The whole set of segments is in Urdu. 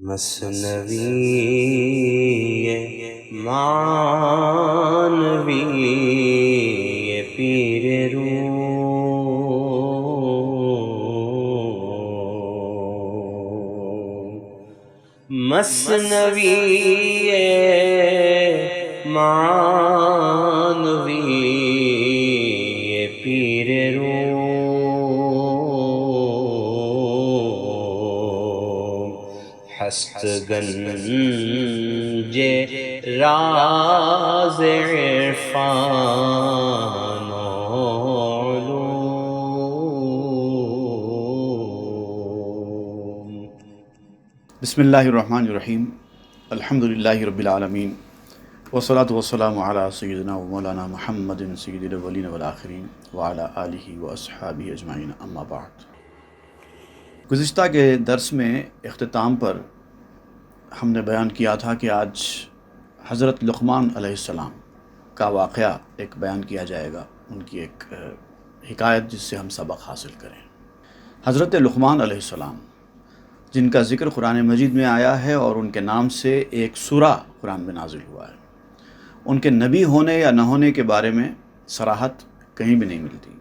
مثنوی معنوی پیر روم، مثنوی معنوی پیر روم، ہست گنج راز عرفان و علوم۔ بسم اللہ الرحمن الرحیم، الحمد للہ رب العالمین، والصلاة والسلام علی سیدنا و مولانا محمد سید الاولین والآخرین وعلی آلہ واصحابہ اجمعین، اما بعد۔ گزشتہ کے درس میں اختتام پر ہم نے بیان کیا تھا کہ آج حضرت لقمان علیہ السلام کا واقعہ ایک بیان کیا جائے گا، ان کی ایک حکایت جس سے ہم سبق حاصل کریں۔ حضرت لقمان علیہ السلام جن کا ذکر قرآن مجید میں آیا ہے اور ان کے نام سے ایک سورہ قرآن میں نازل ہوا ہے، ان کے نبی ہونے یا نہ ہونے کے بارے میں صراحت کہیں بھی نہیں ملتی،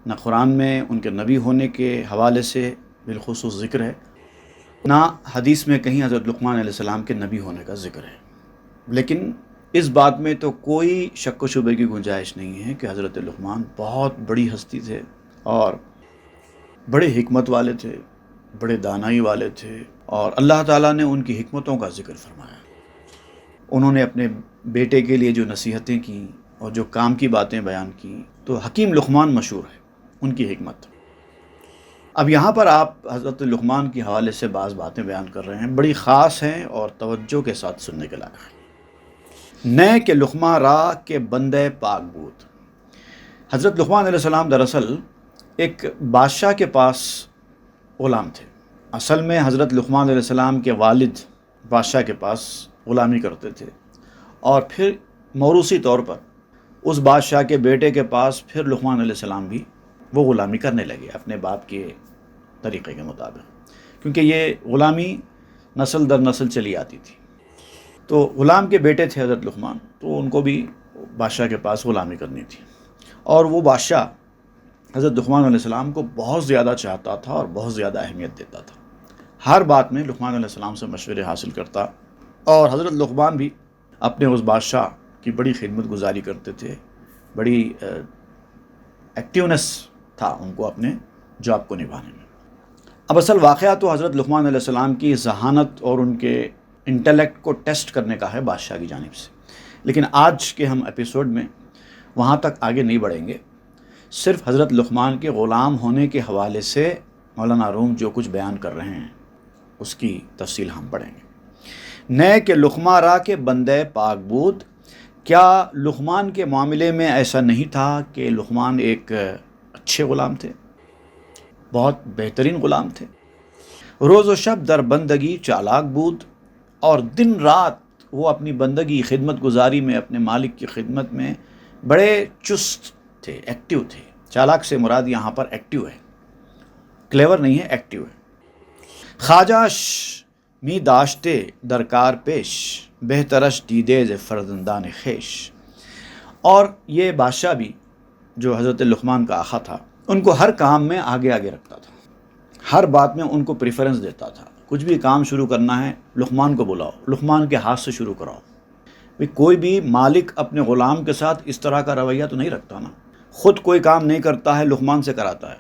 نہ قرآن میں ان کے نبی ہونے کے حوالے سے بالخصوص ذکر ہے، نہ حدیث میں کہیں حضرت لقمان علیہ السلام کے نبی ہونے کا ذکر ہے۔ لیکن اس بات میں تو کوئی شک و شبے کی گنجائش نہیں ہے کہ حضرت لقمان بہت بڑی ہستی تھے اور بڑے حکمت والے تھے، بڑے دانائی والے تھے، اور اللہ تعالیٰ نے ان کی حکمتوں کا ذکر فرمایا۔ انہوں نے اپنے بیٹے کے لیے جو نصیحتیں کیں اور جو کام کی باتیں بیان کیں، تو حکیم لقمان مشہور ہے ان کی حکمت۔ اب یہاں پر آپ حضرت لقمان کے حوالے سے بعض باتیں بیان کر رہے ہیں، بڑی خاص ہیں اور توجہ کے ساتھ سننے کے لائق ہیں۔ نئے کہ لقمہ را کے بندے پاک بود۔ حضرت لقمان علیہ السلام دراصل ایک بادشاہ کے پاس غلام تھے۔ اصل میں حضرت لقمان علیہ السلام کے والد بادشاہ کے پاس غلامی کرتے تھے، اور پھر موروثی طور پر اس بادشاہ کے بیٹے کے پاس پھر لقمان علیہ السلام بھی وہ غلامی کرنے لگے اپنے باپ کے طریقے کے مطابق، کیونکہ یہ غلامی نسل در نسل چلی آتی تھی۔ تو غلام کے بیٹے تھے حضرت لقمان، تو ان کو بھی بادشاہ کے پاس غلامی کرنی تھی، اور وہ بادشاہ حضرت لقمان علیہ السلام کو بہت زیادہ چاہتا تھا اور بہت زیادہ اہمیت دیتا تھا۔ ہر بات میں لقمان علیہ السلام سے مشورے حاصل کرتا، اور حضرت لقمان بھی اپنے اس بادشاہ کی بڑی خدمت گزاری کرتے تھے، بڑی ایکٹیونس تھا ان کو اپنے جاب کو نبھانے میں۔ اب اصل واقعہ تو حضرت لقمان علیہ السلام کی ذہانت اور ان کے انٹلیکٹ کو ٹیسٹ کرنے کا ہے بادشاہ کی جانب سے، لیکن آج کے ہم ایپیسوڈ میں وہاں تک آگے نہیں بڑھیں گے، صرف حضرت لقمان کے غلام ہونے کے حوالے سے مولانا روم جو کچھ بیان کر رہے ہیں اس کی تفصیل ہم پڑھیں گے۔ نئے کہ لقمہ را کے بندے پاک بود، کیا لقمان کے معاملے میں ایسا نہیں تھا کہ لقمان ایک اچھے غلام تھے، بہت بہترین غلام تھے؟ روز و شب در بندگی چالاک بود، اور دن رات وہ اپنی بندگی خدمت گزاری میں اپنے مالک کی خدمت میں بڑے چست تھے، ایکٹیو تھے۔ چالاک سے مراد یہاں پر ایکٹیو ہے، کلیور نہیں ہے، ایکٹیو ہے۔ خواجہش می داشتے درکار پیش، بہترش دیدے ز فرزندان خیش۔ اور یہ بادشاہ بھی جو حضرت لقمان کا آقا تھا، ان کو ہر کام میں آگے آگے رکھتا تھا، ہر بات میں ان کو پریفرنس دیتا تھا۔ کچھ بھی کام شروع کرنا ہے لقمان کو بلاؤ، لقمان کے ہاتھ سے شروع کراؤ۔ کوئی بھی مالک اپنے غلام کے ساتھ اس طرح کا رویہ تو نہیں رکھتا نا، خود کوئی کام نہیں کرتا ہے لقمان سے کراتا ہے،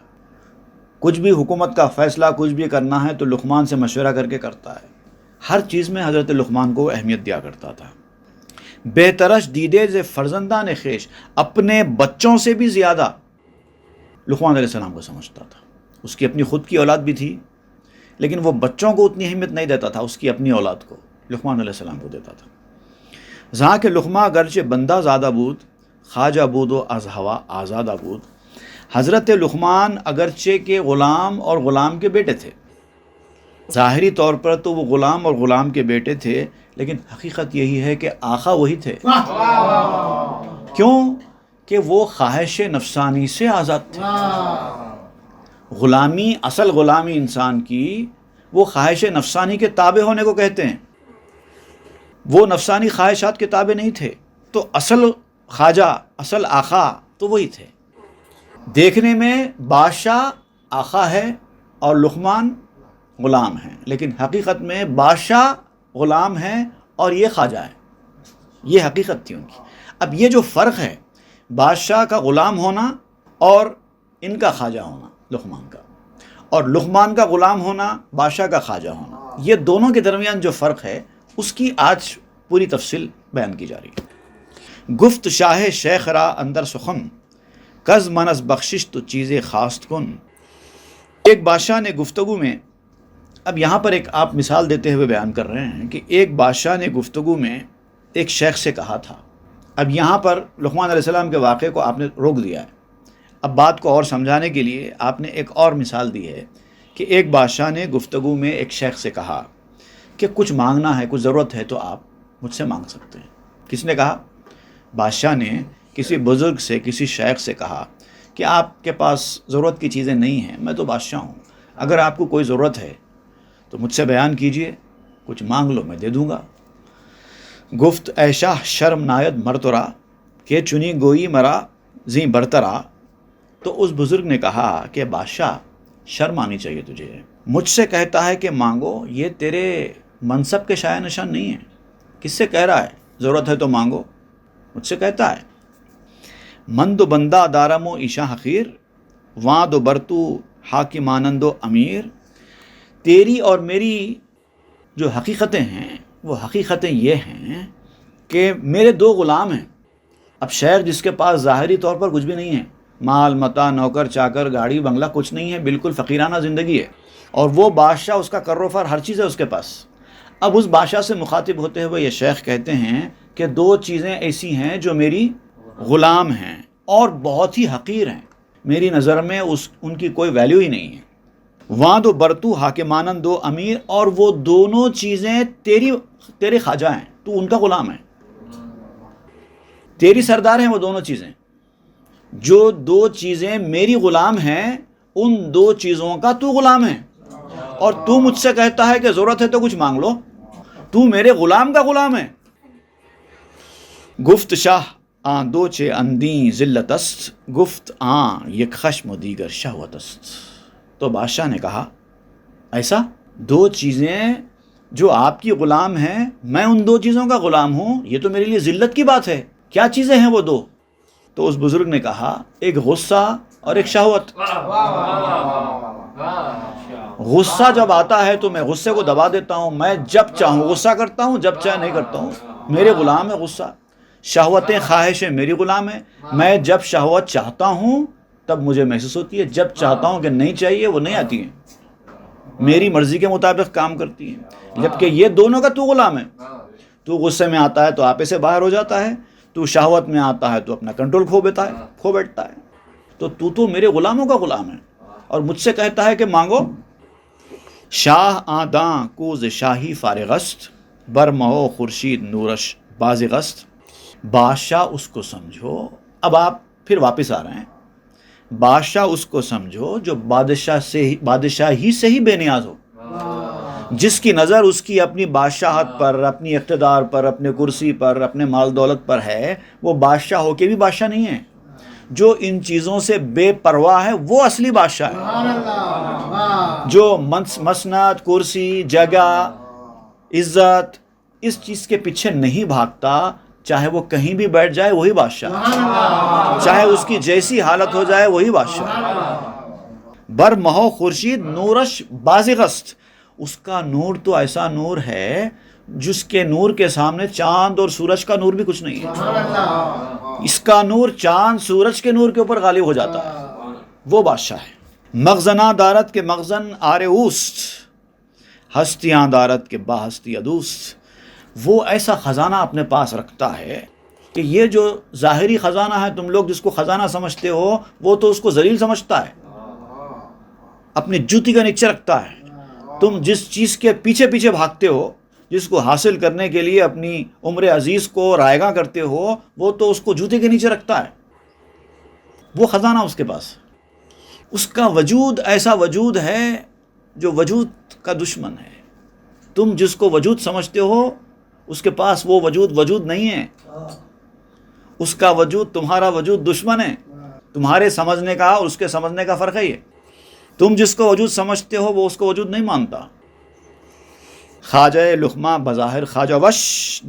کچھ بھی حکومت کا فیصلہ کچھ بھی کرنا ہے تو لقمان سے مشورہ کر کے کرتا ہے۔ ہر چیز میں حضرت لقمان کو اہمیت دیا کرتا تھا۔ بہترش دیدے ز فرزندان خیش، اپنے بچوں سے بھی زیادہ لقمان علیہ السلام کو سمجھتا تھا۔ اس کی اپنی خود کی اولاد بھی تھی، لیکن وہ بچوں کو اتنی اہمیت نہیں دیتا تھا، اس کی اپنی اولاد کو لقمان علیہ السلام کو دیتا تھا۔ زہاں کے لقمہ گرچہ بندہ زادہ بود، خواجہ بود و از ہوا آزادہ بود۔ حضرت لقمان اگرچہ کے غلام اور غلام کے بیٹے تھے، ظاہری طور پر تو وہ غلام اور غلام کے بیٹے تھے، لیکن حقیقت یہی ہے کہ آقا وہی تھے۔ کیوں کہ وہ خواہش نفسانی سے آزاد تھے۔ غلامی، اصل غلامی انسان کی وہ خواہش نفسانی کے تابع ہونے کو کہتے ہیں. وہ نفسانی خواہشات کے تابع نہیں تھے. تو اصل خواجہ، اصل آقا تو وہی تھے. دیکھنے میں بادشاہ آقا ہے اور لقمان غلام ہیں، لیکن حقیقت میں بادشاہ غلام ہیں اور یہ خواجہ ہے. یہ حقیقت تھی ان کی. اب یہ جو فرق ہے بادشاہ کا غلام ہونا اور ان کا خواجہ ہونا، لقمان کا، اور لقمان کا غلام ہونا، بادشاہ کا خواجہ ہونا، یہ دونوں کے درمیان جو فرق ہے اس کی آج پوری تفصیل بیان کی جا رہی ہے. گفت شاہ شیخ را اندر سخن، کز من از بخشش تو چیزیں خواست کن. ایک بادشاہ نے گفتگو میں، اب یہاں پر ایک آپ مثال دیتے ہوئے بیان کر رہے ہیں کہ ایک بادشاہ نے گفتگو میں ایک شیخ سے کہا تھا. اب یہاں پر لقمان علیہ السلام کے واقعے کو آپ نے روک دیا ہے. اب بات کو اور سمجھانے کے لیے آپ نے ایک اور مثال دی ہے کہ ایک بادشاہ نے گفتگو میں ایک شیخ سے کہا کہ کچھ مانگنا ہے، کچھ ضرورت ہے تو آپ مجھ سے مانگ سکتے ہیں. کس نے کہا؟ بادشاہ نے کسی بزرگ سے، کسی شیخ سے کہا کہ آپ کے پاس ضرورت کی چیزیں نہیں ہیں، میں تو بادشاہ ہوں، اگر آپ کو کوئی ضرورت ہے تو مجھ سے بیان کیجئے، کچھ مانگ لو، میں دے دوں گا. گفت اے شاہ شرم ناید مرترا کہ چنی گوئی مرا زیں برترا. تو اس بزرگ نے کہا کہ بادشاہ شرم آنی چاہیے تجھے، مجھ سے کہتا ہے کہ مانگو، یہ تیرے منصب کے شایع نشان نہیں ہے. کس سے کہہ رہا ہے ضرورت ہے تو مانگو؟ مجھ سے کہتا ہے. من دو بندہ دارم و ایشا حقیر وہاں دو برتو حاکمانند و امیر. تیری اور میری جو حقیقتیں ہیں وہ حقیقتیں یہ ہیں کہ میرے دو غلام ہیں. اب شیخ جس کے پاس ظاہری طور پر کچھ بھی نہیں ہے، مال متا، نوکر چاکر، گاڑی بنگلہ کچھ نہیں ہے، بالکل فقیرانہ زندگی ہے، اور وہ بادشاہ، اس کا کر و فر ہر چیز ہے اس کے پاس. اب اس بادشاہ سے مخاطب ہوتے ہوئے یہ شیخ کہتے ہیں کہ دو چیزیں ایسی ہیں جو میری غلام ہیں اور بہت ہی حقیر ہیں، میری نظر میں ان کی کوئی ویلیو ہی نہیں ہے. وہاں دو برتو حاکمانند دو امیر، اور وہ دونوں چیزیں تیرے خواجہ ہیں، تو ان کا غلام ہے، تیری سردار ہیں وہ دونوں چیزیں. جو دو چیزیں میری غلام ہیں ان دو چیزوں کا تو غلام ہے، اور تو مجھ سے کہتا ہے کہ ضرورت ہے تو کچھ مانگ لو، تو میرے غلام کا غلام ہے. گفت شاہ آن دو چے اندیں ذلت است، گفت آن یک خشم و دیگر شہوت است. تو بادشاہ نے کہا ایسا دو چیزیں جو آپ کی غلام ہیں، میں ان دو چیزوں کا غلام ہوں، یہ تو میرے لیے ذلت کی بات ہے. کیا چیزیں ہیں وہ دو؟ تو اس بزرگ نے کہا ایک غصہ اور ایک شہوت. غصہ جب آتا ہے تو میں غصے کو دبا دیتا ہوں، میں جب چاہوں غصہ کرتا ہوں، جب چاہے نہیں کرتا ہوں. میرے غلام ہے غصہ. شہوتیں، خواہشیں میری غلام ہیں، میں جب شہوت چاہتا ہوں تب مجھے محسوس ہوتی ہے، جب چاہتا ہوں کہ نہیں چاہیے وہ نہیں آتی ہیں، میری مرضی کے مطابق کام کرتی ہیں. جبکہ یہ دونوں کا تو غلام ہے. تو غصے میں آتا ہے تو آپے سے باہر ہو جاتا ہے، تو شہوت میں آتا ہے تو اپنا کنٹرول کھو بیٹھتا ہے. تو میرے غلاموں کا غلام ہے اور مجھ سے کہتا ہے کہ مانگو. شاہ آداں کوز شاہی فارغست بر مہو خورشید نورش بازغست. بادشاہ اس کو سمجھو، اب آپ پھر واپس آ رہے ہیں، بادشاہ اس کو سمجھو جو بادشاہی سے ہی بے نیاز ہو، جس کی نظر اس کی اپنی بادشاہت پر، اپنی اقتدار پر، اپنے کرسی پر، اپنے مال دولت پر ہے. وہ بادشاہ ہو کے بھی بادشاہ نہیں ہے. جو ان چیزوں سے بے پرواہ ہے وہ اصلی بادشاہ ہے. جو مسند، کرسی، جگہ، عزت، اس چیز کے پیچھے نہیں بھاگتا، چاہے وہ کہیں بھی بیٹھ جائے وہی بادشاہ، چاہے اس کی جیسی حالت ہو جائے وہی بادشاہ. بر مہو خورشید نورش بازغست. اس کا نور تو ایسا نور ہے جس کے نور کے سامنے چاند اور سورج کا نور بھی کچھ نہیں ہے. اس کا نور چاند سورج کے نور کے اوپر غالب ہو جاتا ہے. وہ بادشاہ ہے. مخزنہ دارت کے مخزن آرے اوست، ہستیاں دارت کے با ہستی ادوست. وہ ایسا خزانہ اپنے پاس رکھتا ہے کہ یہ جو ظاہری خزانہ ہے تم لوگ جس کو خزانہ سمجھتے ہو، وہ تو اس کو ذلیل سمجھتا ہے، اپنی جوتی کا نیچے رکھتا ہے. تم جس چیز کے پیچھے پیچھے بھاگتے ہو، جس کو حاصل کرنے کے لیے اپنی عمر عزیز کو رائیگاں کرتے ہو، وہ تو اس کو جوتے کے نیچے رکھتا ہے. وہ خزانہ اس کے پاس، اس کا وجود ایسا وجود ہے جو وجود کا دشمن ہے. تم جس کو وجود سمجھتے ہو اس کے پاس وہ وجود نہیں ہے. اس کا وجود تمہارا وجود دشمن ہے. تمہارے سمجھنے کا اور اس کے سمجھنے کا فرق ہے یہ. تم جس کو وجود سمجھتے ہو وہ اس کو وجود نہیں مانتا. خواجہ لقمہ بظاہر خواجہ وش،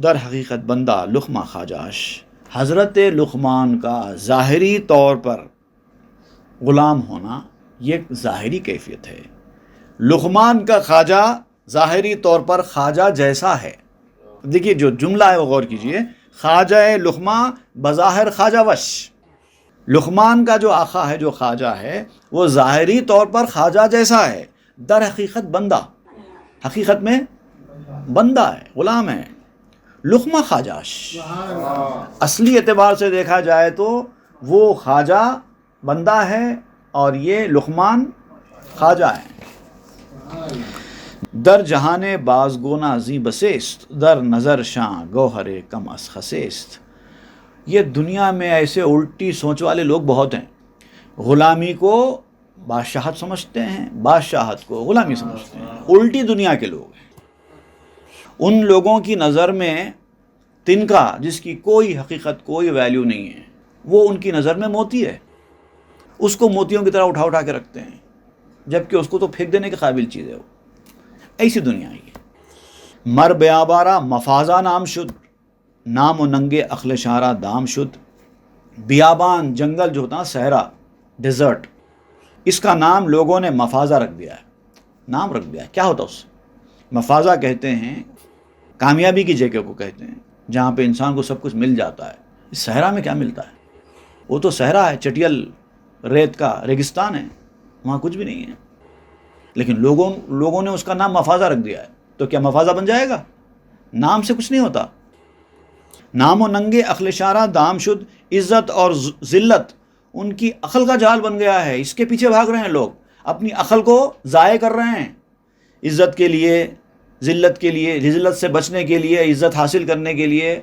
در حقیقت بندہ لقمہ خواجہ اش. حضرت لقمان کا ظاہری طور پر غلام ہونا یہ ایک ظاہری کیفیت ہے. لقمان کا خواجہ ظاہری طور پر خواجہ جیسا ہے. دیکھیے جو جملہ ہے وہ غور کیجئے. خواجہ لقمہ بظاہر خواجہ وش. لقمان کا جو آقا ہے، جو خواجہ ہے، وہ ظاہری طور پر خواجہ جیسا ہے، در حقیقت بندہ، حقیقت میں بندہ ہے، غلام ہے. لقمہ خواجہ، اصلی اعتبار سے دیکھا جائے تو وہ خواجہ بندہ ہے اور یہ لقمان خواجہ ہے. در جہان بازگونا زی بسیست، در نظر شاں گوہر کم از خسیست. یہ دنیا میں ایسے الٹی سوچ والے لوگ بہت ہیں. غلامی کو بادشاہت سمجھتے ہیں، بادشاہت کو غلامی سمجھتے ہیں. الٹی دنیا کے لوگ ہیں. ان لوگوں کی نظر میں تنکا، جس کی کوئی حقیقت، کوئی ویلیو نہیں ہے، وہ ان کی نظر میں موتی ہے. اس کو موتیوں کی طرح اٹھا کے رکھتے ہیں، جبکہ اس کو تو پھینک دینے کے قابل چیز ہے. وہ ایسی دنیا ہی ہے. مر بیابارہ مفازہ نام شد، نام و ننگے اخل شارہ دام شد. بیابان جنگل جو ہوتا ہے، صحرا، ڈیزرٹ، اس کا نام لوگوں نے مفازہ رکھ دیا ہے. نام رکھ دیا ہے. کیا ہوتا اس سے؟ مفازہ کہتے ہیں کامیابی کی جگہ کو کہتے ہیں، جہاں پہ انسان کو سب کچھ مل جاتا ہے. اس صحرا میں کیا ملتا ہے؟ وہ تو صحرا ہے، چٹیل ریت کا ریگستان ہے، وہاں کچھ بھی نہیں ہے. لیکن لوگوں نے اس کا نام مفازہ رکھ دیا ہے. تو کیا مفازہ بن جائے گا؟ نام سے کچھ نہیں ہوتا. نام و ننگے اخل شارہ دام شد. عزت اور ذلت ان کی عقل کا جال بن گیا ہے. اس کے پیچھے بھاگ رہے ہیں لوگ، اپنی عقل کو ضائع کر رہے ہیں. عزت کے لیے، ذلت کے لیے، ذلت سے بچنے کے لیے، عزت حاصل کرنے کے لیے،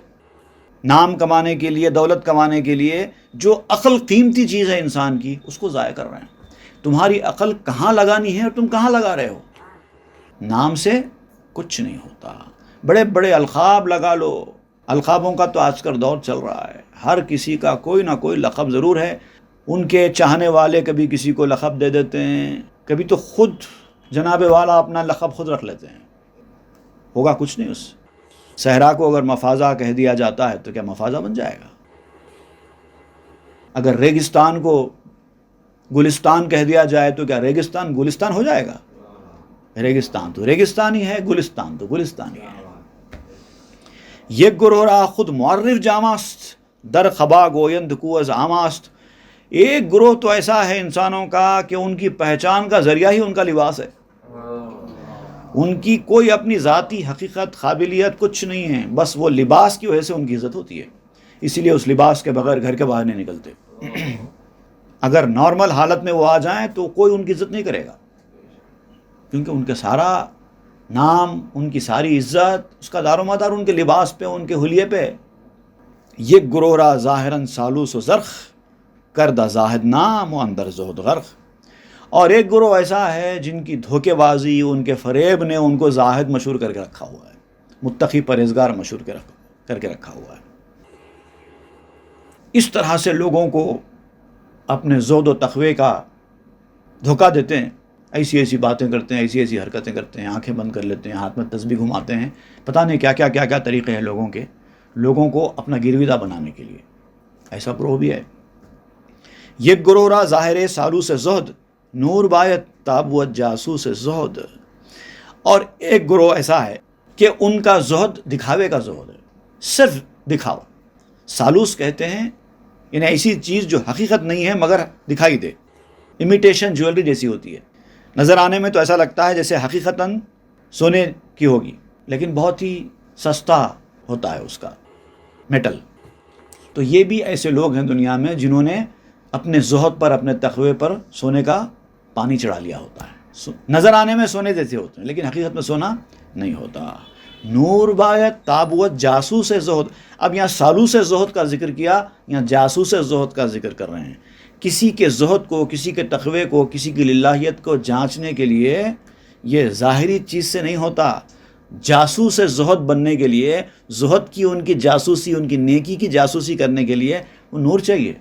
نام کمانے کے لیے، دولت کمانے کے لیے جو عقل قیمتی چیز ہے انسان کی، اس کو ضائع کر رہے ہیں. تمہاری عقل کہاں لگانی ہے اور تم کہاں لگا رہے ہو؟ نام سے کچھ نہیں ہوتا. بڑے بڑے القاب لگا لو. القابوں کا تو آج کل دور چل رہا ہے. ہر کسی کا کوئی نہ کوئی لقب ضرور ہے. ان کے چاہنے والے کبھی کسی کو لقب دے دیتے ہیں، کبھی تو خود جناب والا اپنا لقب خود رکھ لیتے ہیں. ہوگا کچھ نہیں. اس صحرا کو اگر مفازہ کہہ دیا جاتا ہے تو کیا مفازہ بن جائے گا؟ اگر ریگستان کو گلستان کہہ دیا جائے تو کیا ریگستان گلستان ہو جائے گا؟ ریگستان تو ریگستان ہی ہے، گلستان تو گلستان ہی ہے. یک گروہ را خود معرف جاماست، در خبا گویند کو از آماست. ایک گروہ تو ایسا ہے انسانوں کا کہ ان کی پہچان کا ذریعہ ہی ان کا لباس ہے. ان کی کوئی اپنی ذاتی حقیقت، قابلیت کچھ نہیں ہے، بس وہ لباس کی وجہ سے ان کی عزت ہوتی ہے. اسی لیے اس لباس کے بغیر گھر کے باہر نہیں نکلتے. اگر نارمل حالت میں وہ آ جائیں تو کوئی ان کی عزت نہیں کرے گا، کیونکہ ان کا سارا نام، ان کی ساری عزت، اس کا دار و مدار ان کے لباس پہ، ان کے حلیے پہ. یک گروہ را ظاہراً سالوس و زرخ، کردہ زاہد نام و اندر زہد غرق. اور ایک گروہ ایسا ہے جن کی دھوکے بازی، ان کے فریب نے ان کو زاہد مشہور کر کے رکھا ہوا ہے، متقی پرہیزگار مشہور کر کے رکھا ہوا ہے. اس طرح سے لوگوں کو اپنے زہد و تقوی کا دھوکہ دیتے ہیں. ایسی ایسی باتیں کرتے ہیں، ایسی ایسی حرکتیں کرتے ہیں، آنکھیں بند کر لیتے ہیں، ہاتھ میں تسبیح گھماتے ہیں. پتہ نہیں کیا کیا طریقے ہیں لوگوں کو اپنا گرویدہ بنانے کے لیے. ایسا گروہ بھی ہے. یک گروہ را ظاہر سالوس زہد، نور بایت تابوت جاسوس زہد. اور ایک گروہ ایسا ہے کہ ان کا زہد دکھاوے کا زہد ہے، صرف دکھاوا. سالوس کہتے ہیں یعنی ایسی چیز جو حقیقت نہیں ہے مگر دکھائی دے. امیٹیشن جیولری جیسی ہوتی ہے، نظر آنے میں تو ایسا لگتا ہے جیسے حقیقتاً سونے کی ہوگی، لیکن بہت ہی سستا ہوتا ہے اس کا میٹل. تو یہ بھی ایسے لوگ ہیں دنیا میں جنہوں نے اپنے زہد پر، اپنے تقوی پر سونے کا پانی چڑھا لیا ہوتا ہے. نظر آنے میں سونے جیسے ہوتے ہیں لیکن حقیقت میں سونا نہیں ہوتا. نور بایت تابوت جاسوس زہد. اب یہاں سالوس زہد کا ذکر کیا، یہاں جاسوس زہد کا ذکر کر رہے ہیں. کسی کے زہد کو، کسی کے تقوی کو، کسی کی للہیت کو جانچنے کے لیے یہ ظاہری چیز سے نہیں ہوتا. جاسوس زہد بننے کے لیے، زہد کی ان کی جاسوسی، ان کی نیکی کی جاسوسی کرنے کے لیے وہ نور چاہیے.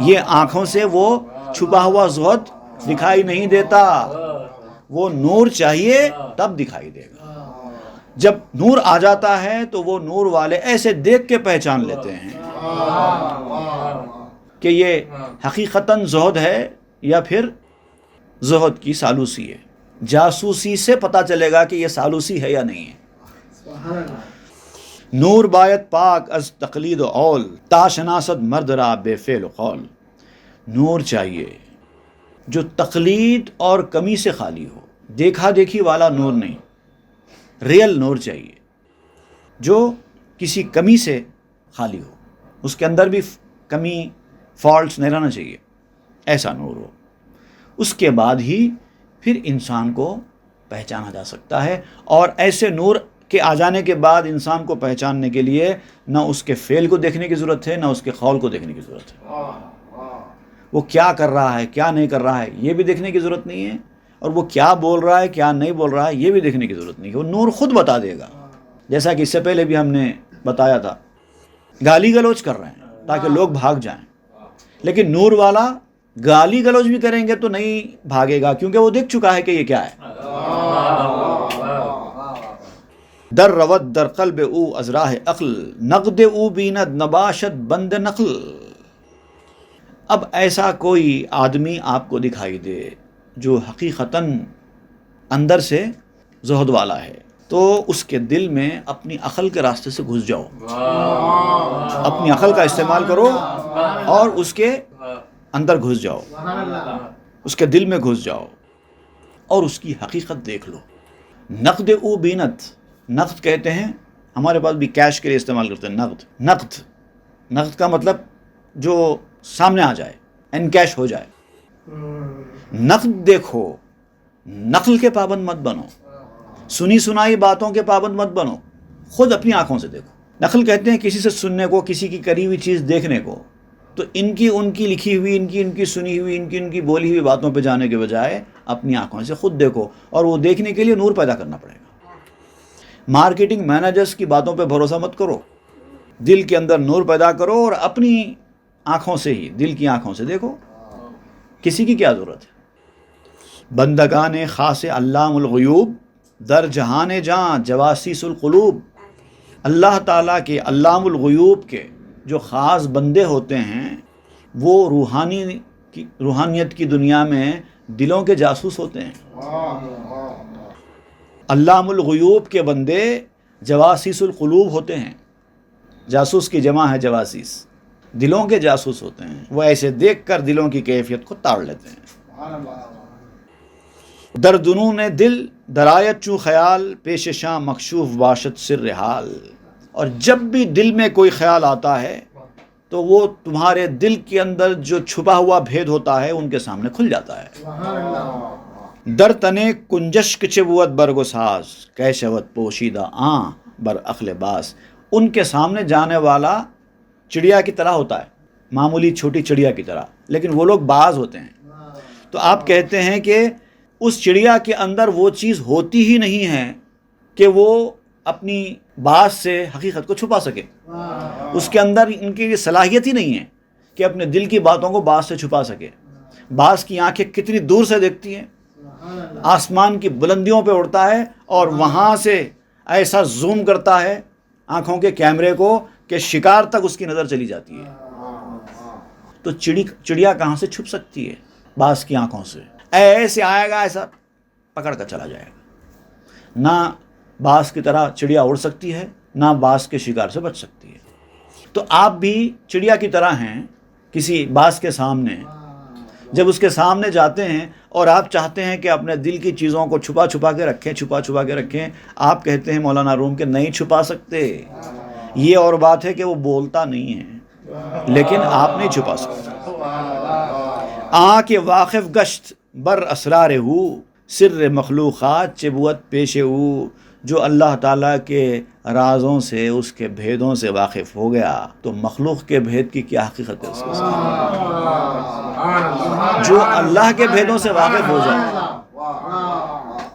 یہ آنکھوں سے وہ چھپا ہوا زہد دکھائی نہیں دیتا، وہ نور چاہیے تب دکھائی دے گا. جب نور آ جاتا ہے تو وہ نور والے ایسے دیکھ کے پہچان لیتے ہیں کہ یہ حقیقتاً زہد ہے یا پھر زہد کی سالوسی ہے. جاسوسی سے پتہ چلے گا کہ یہ سالوسی ہے یا نہیں ہے. نور باید پاک از تقلید و اول، تا شناسد مرد را بے فعل و قول. نور چاہیے جو تقلید اور کمی سے خالی ہو، دیکھا دیکھی والا نور نہیں. ریئل نور چاہیے جو کسی کمی سے خالی ہو، اس کے اندر بھی کمی فالٹس نہیں رہنا چاہیے، ایسا نور ہو. اس کے بعد ہی پھر انسان کو پہچانا جا سکتا ہے. اور ایسے نور کے آ جانے کے بعد انسان کو پہچاننے کے لیے نہ اس کے فعل کو دیکھنے کی ضرورت ہے، نہ اس کے قول کو دیکھنے کی ضرورت ہے. وہ کیا کر رہا ہے، کیا نہیں کر رہا ہے، یہ بھی دیکھنے کی ضرورت نہیں ہے. اور وہ کیا بول رہا ہے، کیا نہیں بول رہا ہے، یہ بھی دیکھنے کی ضرورت نہیں ہے. وہ نور خود بتا دے گا. جیسا کہ اس سے پہلے بھی ہم نے بتایا تھا، گالی گلوچ کر رہے ہیں تاکہ لوگ بھاگ جائیں، لیکن نور والا گالی گلوچ بھی کریں گے تو نہیں بھاگے گا، کیونکہ وہ دیکھ چکا ہے کہ یہ کیا ہے. در رود در قلب او از راہ عقل، نقد او بیند نباشد بند نقل. اب ایسا کوئی آدمی آپ کو دکھائی دے جو حقیقتاً اندر سے زہد والا ہے، تو اس کے دل میں اپنی عقل کے راستے سے گھس جاؤ. اپنی عقل کا استعمال کرو اور اس کے اندر گھس جاؤ، اس کے دل میں گھس جاؤ اور اس کی حقیقت دیکھ لو. نقد او بینت، نقد کہتے ہیں، ہمارے پاس بھی کیش کے لیے استعمال کرتے ہیں نقد. نقد کا مطلب جو سامنے آ جائے، ان کیش ہو جائے. نقد دیکھو، نقل کے پابند مت بنو، سنی سنائی باتوں کے پابند مت بنو، خود اپنی آنکھوں سے دیکھو. نقل کہتے ہیں کسی سے سننے کو، کسی کی کری ہوئی چیز دیکھنے کو. تو ان کی لکھی ہوئی، ان کی سنی ہوئی، ان کی بولی ہوئی باتوں پہ جانے کے بجائے اپنی آنکھوں سے خود دیکھو. اور وہ دیکھنے کے لیے نور پیدا کرنا پڑے گا. مارکیٹنگ مینیجرز کی باتوں پہ بھروسہ مت کرو، دل کے اندر نور پیدا کرو اور اپنی آنکھوں سے ہی، دل کی آنکھوں سے دیکھو. کسی کی کیا ضرورت ہے. بندگان خاص علام الغیوب، در جہان جاں جواسیس القلوب. اللہ تعالیٰ کے علام الغیوب کے جو خاص بندے ہوتے ہیں وہ روحانیت کی دنیا میں دلوں کے جاسوس ہوتے ہیں. علام الغیوب کے بندے جواسیس القلوب ہوتے ہیں. جاسوس کی جمع ہے جواسیس، دلوں کے جاسوس ہوتے ہیں. وہ ایسے دیکھ کر دلوں کی کیفیت کو تاڑ لیتے ہیں. در دنون دل درایت چوں خیال، پیش شاں مکشوف باشد سر حال. اور جب بھی دل میں کوئی خیال آتا ہے تو وہ تمہارے دل کے اندر جو چھپا ہوا بھید ہوتا ہے ان کے سامنے کھل جاتا ہے. در تنے کنجشک چبوت برگساز، کیشوت پوشیدہ آں بر اخل باس. ان کے سامنے جانے والا چڑیا کی طرح ہوتا ہے، معمولی چھوٹی چڑیا کی طرح، لیکن وہ لوگ باز ہوتے ہیں. تو آپ کہتے ہیں کہ اس چڑیا کے اندر وہ چیز ہوتی ہی نہیں ہے کہ وہ اپنی باز سے حقیقت کو چھپا سکے. اس کے اندر ان کی یہ صلاحیت ہی نہیں ہے کہ اپنے دل کی باتوں کو باز سے چھپا سکے. باز کی آنکھیں کتنی دور سے دیکھتی ہیں، آسمان کی بلندیوں پہ اڑتا ہے اور وہاں سے ایسا زوم کرتا ہے آنکھوں کے کیمرے کو کہ شکار تک اس کی نظر چلی جاتی ہے. تو چڑیا کہاں سے چھپ سکتی ہے باز کی آنکھوں سے؟ ایسے آئے گا، ایسا پکڑ کر چلا جائے گا. نہ باز کی طرح چڑیا اڑ سکتی ہے، نہ باز کے شکار سے بچ سکتی ہے. تو آپ بھی چڑیا کی طرح ہیں کسی باز کے سامنے. جب اس کے سامنے جاتے ہیں اور آپ چاہتے ہیں کہ اپنے دل کی چیزوں کو چھپا چھپا کے رکھیں، آپ کہتے ہیں مولانا روم کہ نہیں چھپا سکتے. یہ اور بات ہے کہ وہ بولتا نہیں ہے، لیکن آپ نہیں چھپا سکتے. کے واقف گشت بر اسرار ہو، سر مخلوقات چبوت پیش ہو. جو اللہ تعالیٰ کے رازوں سے، اس کے بھیدوں سے واقف ہو گیا تو مخلوق کے بھید کی کیا حقیقت ہے اس کے ساتھ؟ جو اللہ کے بھیدوں سے واقف ہو جائے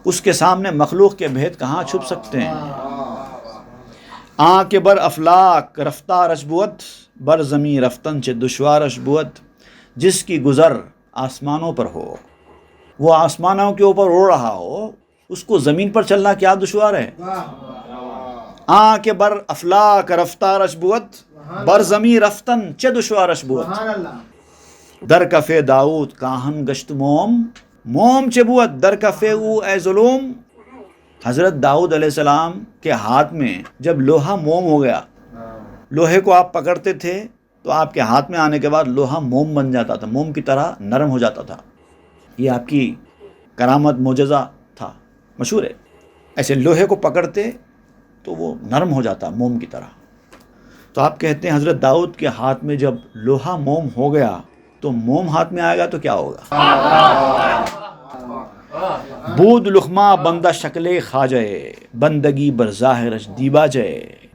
اس کے سامنے مخلوق کے بھید کہاں چھپ سکتے ہیں؟ آن کے بر افلاک رفتارش بود، بر زمین رفتن چه دشوارش بود، جس کی گزر آسمانوں پر ہو، وہ آسمانوں کے اوپر اڑ رہا ہو، اس کو زمین پر چلنا کیا دشوار ہے؟ آن کے بر افلاک رفتارش بود، بر زمین رفتن چه دشوارش بود، در کف داود کاہن گشت موم، موم چه بود در کف او اے ظلم۔ حضرت داؤد علیہ السلام کے ہاتھ میں جب لوہا موم ہو گیا، لوہے کو آپ پکڑتے تھے تو آپ کے ہاتھ میں آنے کے بعد لوہا موم بن جاتا تھا، موم کی طرح نرم ہو جاتا تھا۔ یہ آپ کی کرامت معجزہ تھا، مشہور ہے۔ ایسے لوہے کو پکڑتے تو وہ نرم ہو جاتا موم کی طرح۔ تو آپ کہتے ہیں حضرت داؤد کے ہاتھ میں جب لوہا موم ہو گیا تو موم ہاتھ میں آئے گا تو کیا ہوگا؟ بود لقمہ بندہ شکل خواجہ، بندگی بر ظاہرش دیباجہ۔